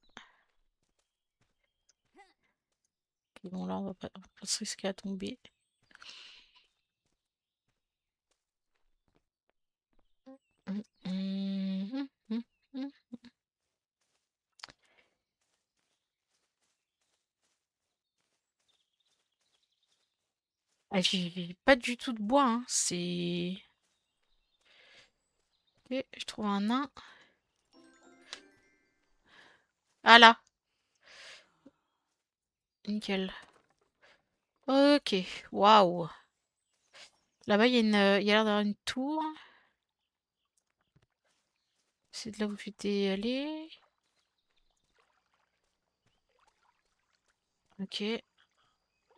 Ok, bon, là on va pas se risquer à tomber. Hum, hum, hum. Ah, j'ai pas du tout de bois, hein. C'est... Ok, je trouve un nain. Ah là! Nickel. Ok, waouh! Là-bas, il y a l'air d'avoir une tour. C'est de là où j'étais allé. Ok.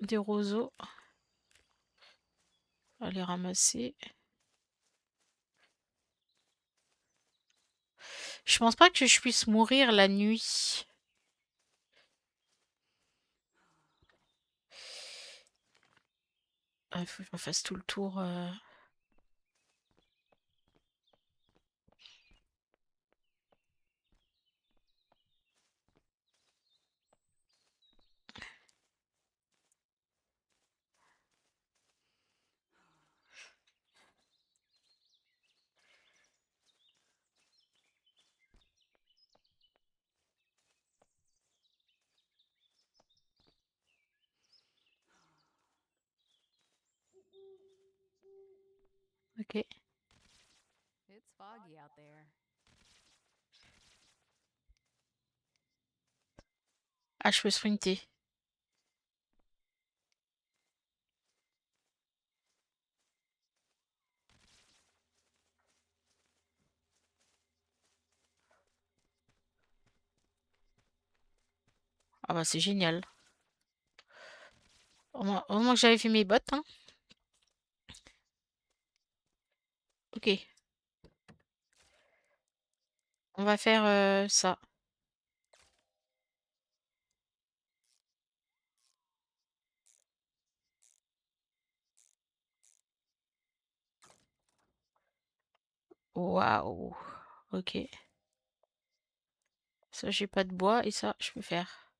Des roseaux. À les ramasser. Je pense pas que je puisse mourir la nuit. Il faut que je me fasse tout le tour. Ok. It's foggy out there. Ah, je peux sprinter. Ah bah c'est génial. Au moins que j'avais fait mes bottes, hein. Ok, on va faire ça. Waouh. Ok. Ça, j'ai pas de bois et ça, je peux faire.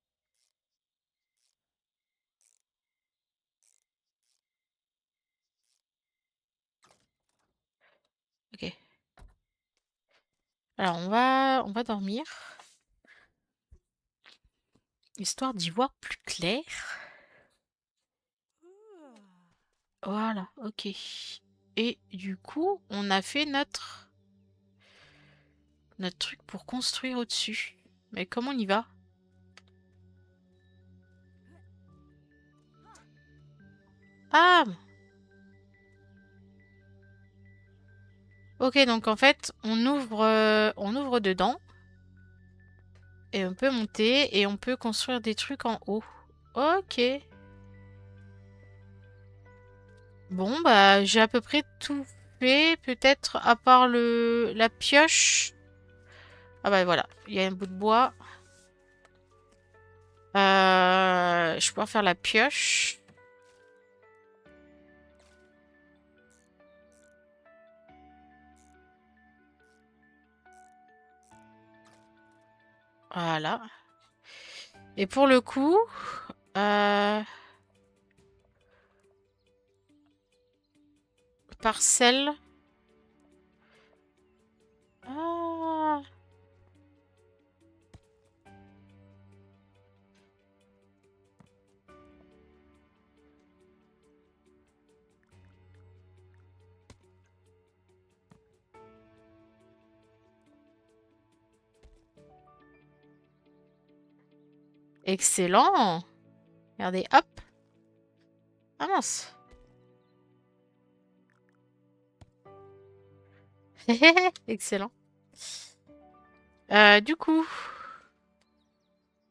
Ok. Alors, on va dormir, histoire d'y voir plus clair. Voilà, ok. Et du coup, on a fait notre truc pour construire au-dessus. Mais comment on y va? Ah! Ok, donc en fait, on ouvre dedans. Et on peut monter et on peut construire des trucs en haut. Ok. Bon, bah, j'ai à peu près tout fait. Peut-être à part la pioche. Ah bah voilà, il y a un bout de bois. Je peux en faire la pioche. Voilà. Et pour le coup, euh, parcelle. Ah, excellent. Regardez, hop. Ah mince. Excellent. Du coup,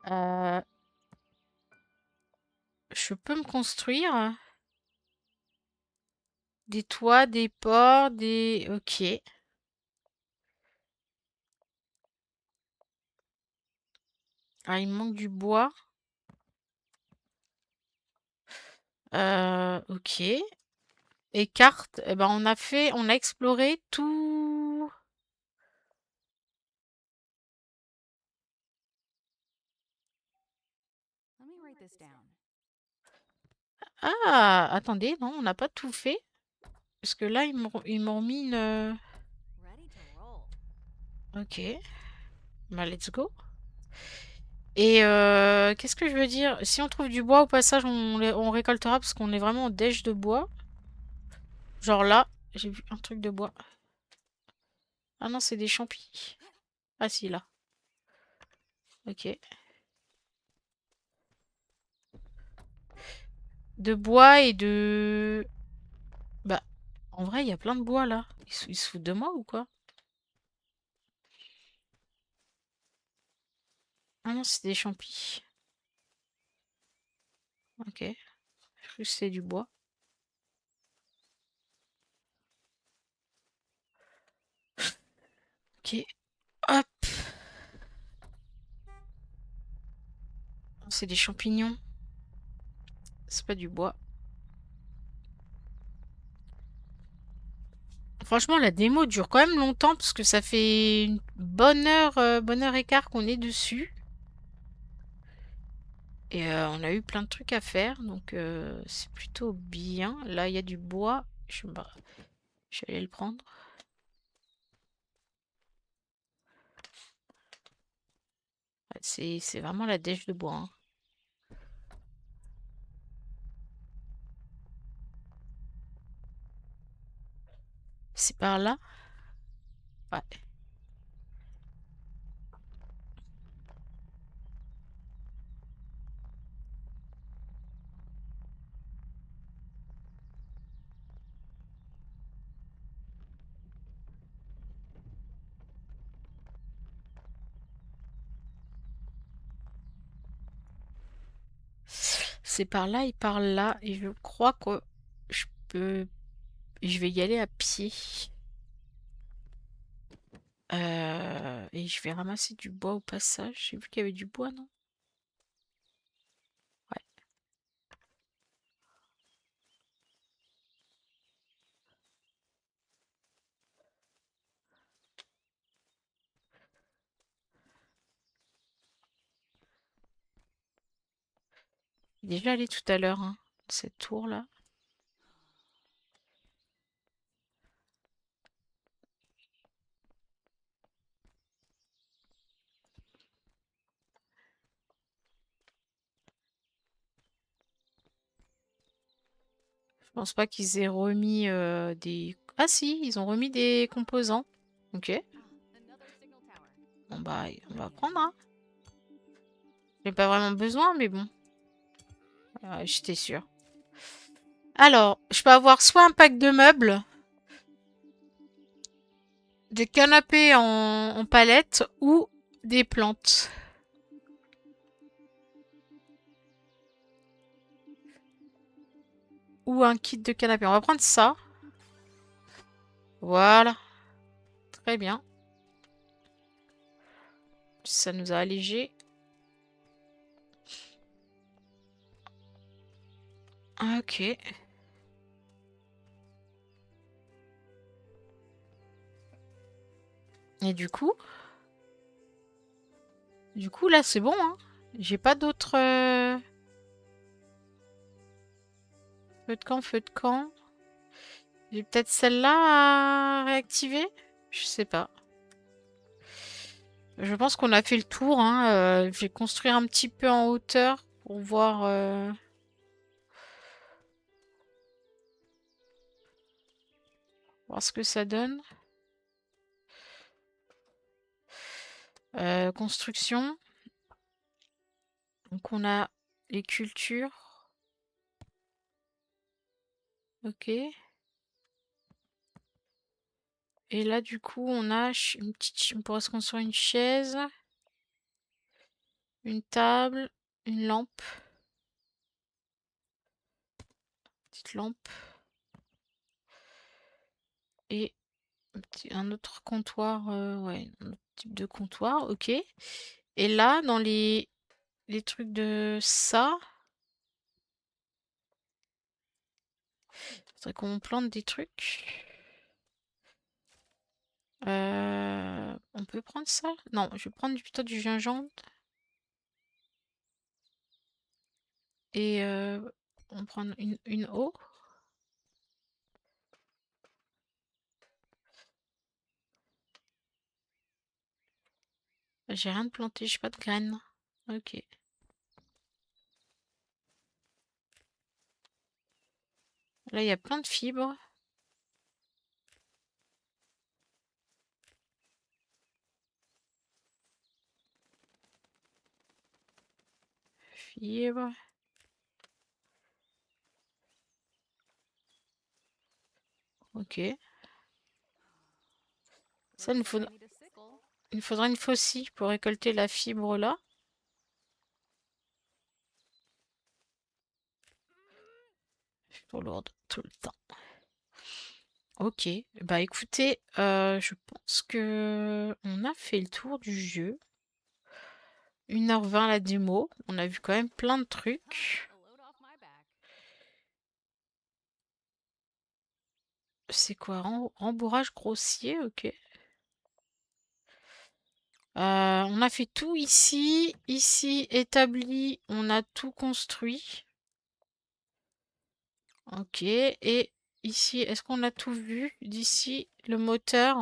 euh, je peux me construire des toits, des ports, des... Ok. Ah, il me manque du bois. Ok. Et carte, eh ben on a exploré tout. Let me write this down. Ah, attendez, non, on n'a pas tout fait. Parce que là, ils m'ont mis une... Ready to roll. Ok, bah let's go. Et qu'est-ce que je veux dire? Si on trouve du bois au passage, on récoltera parce qu'on est vraiment en déj de bois. Genre là, j'ai vu un truc de bois. Ah non, c'est des champis. Ah si, là. Ok. De bois et de... Bah, en vrai, il y a plein de bois là. Ils se foutent de moi ou quoi? Ah non, c'est des champis. Ok. Je crois que c'est du bois. Ok. Hop. C'est des champignons. C'est pas du bois. Franchement, la démo dure quand même longtemps parce que ça fait une bonne heure et quart qu'on est dessus. Et on a eu plein de trucs à faire, donc c'est plutôt bien. Là, il y a du bois. Je vais aller le prendre. Ouais, c'est vraiment la dèche de bois, hein. C'est par là? Ouais. C'est par là et par là. Et je crois que je peux... Je vais y aller à pied. Et je vais ramasser du bois au passage. J'ai vu qu'il y avait du bois, non? Ouais. Il est déjà allé tout à l'heure, hein, cette tour-là. Je pense pas qu'ils aient remis des... Ah si, ils ont remis des composants. Ok. Another signal tower. Bon bah, on va prendre, hein. J'ai pas vraiment besoin, mais bon. J'étais sûre. Alors, je peux avoir soit un pack de meubles, des canapés en palette ou des plantes. Ou un kit de canapé. On va prendre ça. Voilà. Très bien. Ça nous a allégé. Ok. Et du coup, là, c'est bon, hein. J'ai pas d'autres... Feu de camp, feu de camp. J'ai peut-être celle-là à réactiver? Je sais pas. Je pense qu'on a fait le tour, hein. Je vais construire un petit peu en hauteur pour voir... voir ce que ça donne. Construction. Donc on a les cultures. Ok. Et là, du coup, on a une petite... On pourrait se construire une chaise, une table, une lampe. Petite lampe. Et un autre comptoir. Ouais, un autre type de comptoir. Ok. Et là, dans les trucs de ça, faudrait qu'on plante des trucs. On peut prendre ça? Non, je vais prendre plutôt du gingembre. Et on prend une eau. J'ai rien de planté, j'ai pas de graines. Ok. Là, il y a plein de fibres. Fibres. Ok. Ça, Looks like I need a sickle. il nous faudra une faucille pour récolter la fibre là. Je suis trop lourde tout le temps. Ok. Bah écoutez, je pense que on a fait le tour du jeu. 1h20 la démo. On a vu quand même plein de trucs. A load off my back. C'est quoi? Rembourrage grossier, ok. On a fait tout ici. Ici, établi, on a tout construit. Ok. Et ici, est-ce qu'on a tout vu? D'ici, le moteur.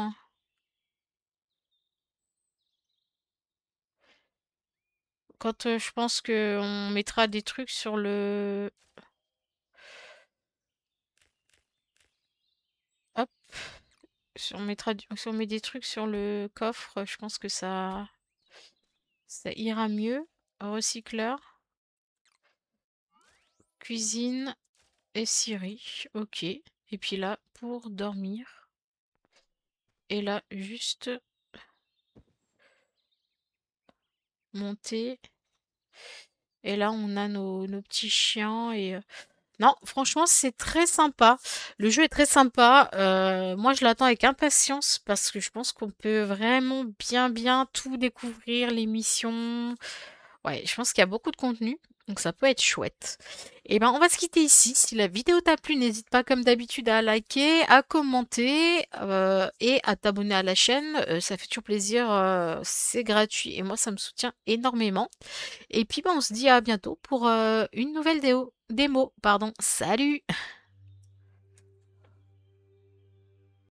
Quand je pense qu'on mettra des trucs sur le... Hop. Si on met des trucs sur le coffre, je pense que ça ira mieux. Recycleur. Cuisine et scierie. Ok. Et puis là, pour dormir. Et là, juste monter. Et là, on a nos petits chiens et non, franchement, c'est très sympa. Le jeu est très sympa. Moi, je l'attends avec impatience parce que je pense qu'on peut vraiment bien tout découvrir, les missions. Ouais, je pense qu'il y a beaucoup de contenu, donc ça peut être chouette. Et ben, on va se quitter ici. Si la vidéo t'a plu, n'hésite pas comme d'habitude à liker, à commenter et à t'abonner à la chaîne. Ça fait toujours plaisir, c'est gratuit et moi, ça me soutient énormément. Et puis, ben, on se dit à bientôt pour une nouvelle démo. Pardon. Salut!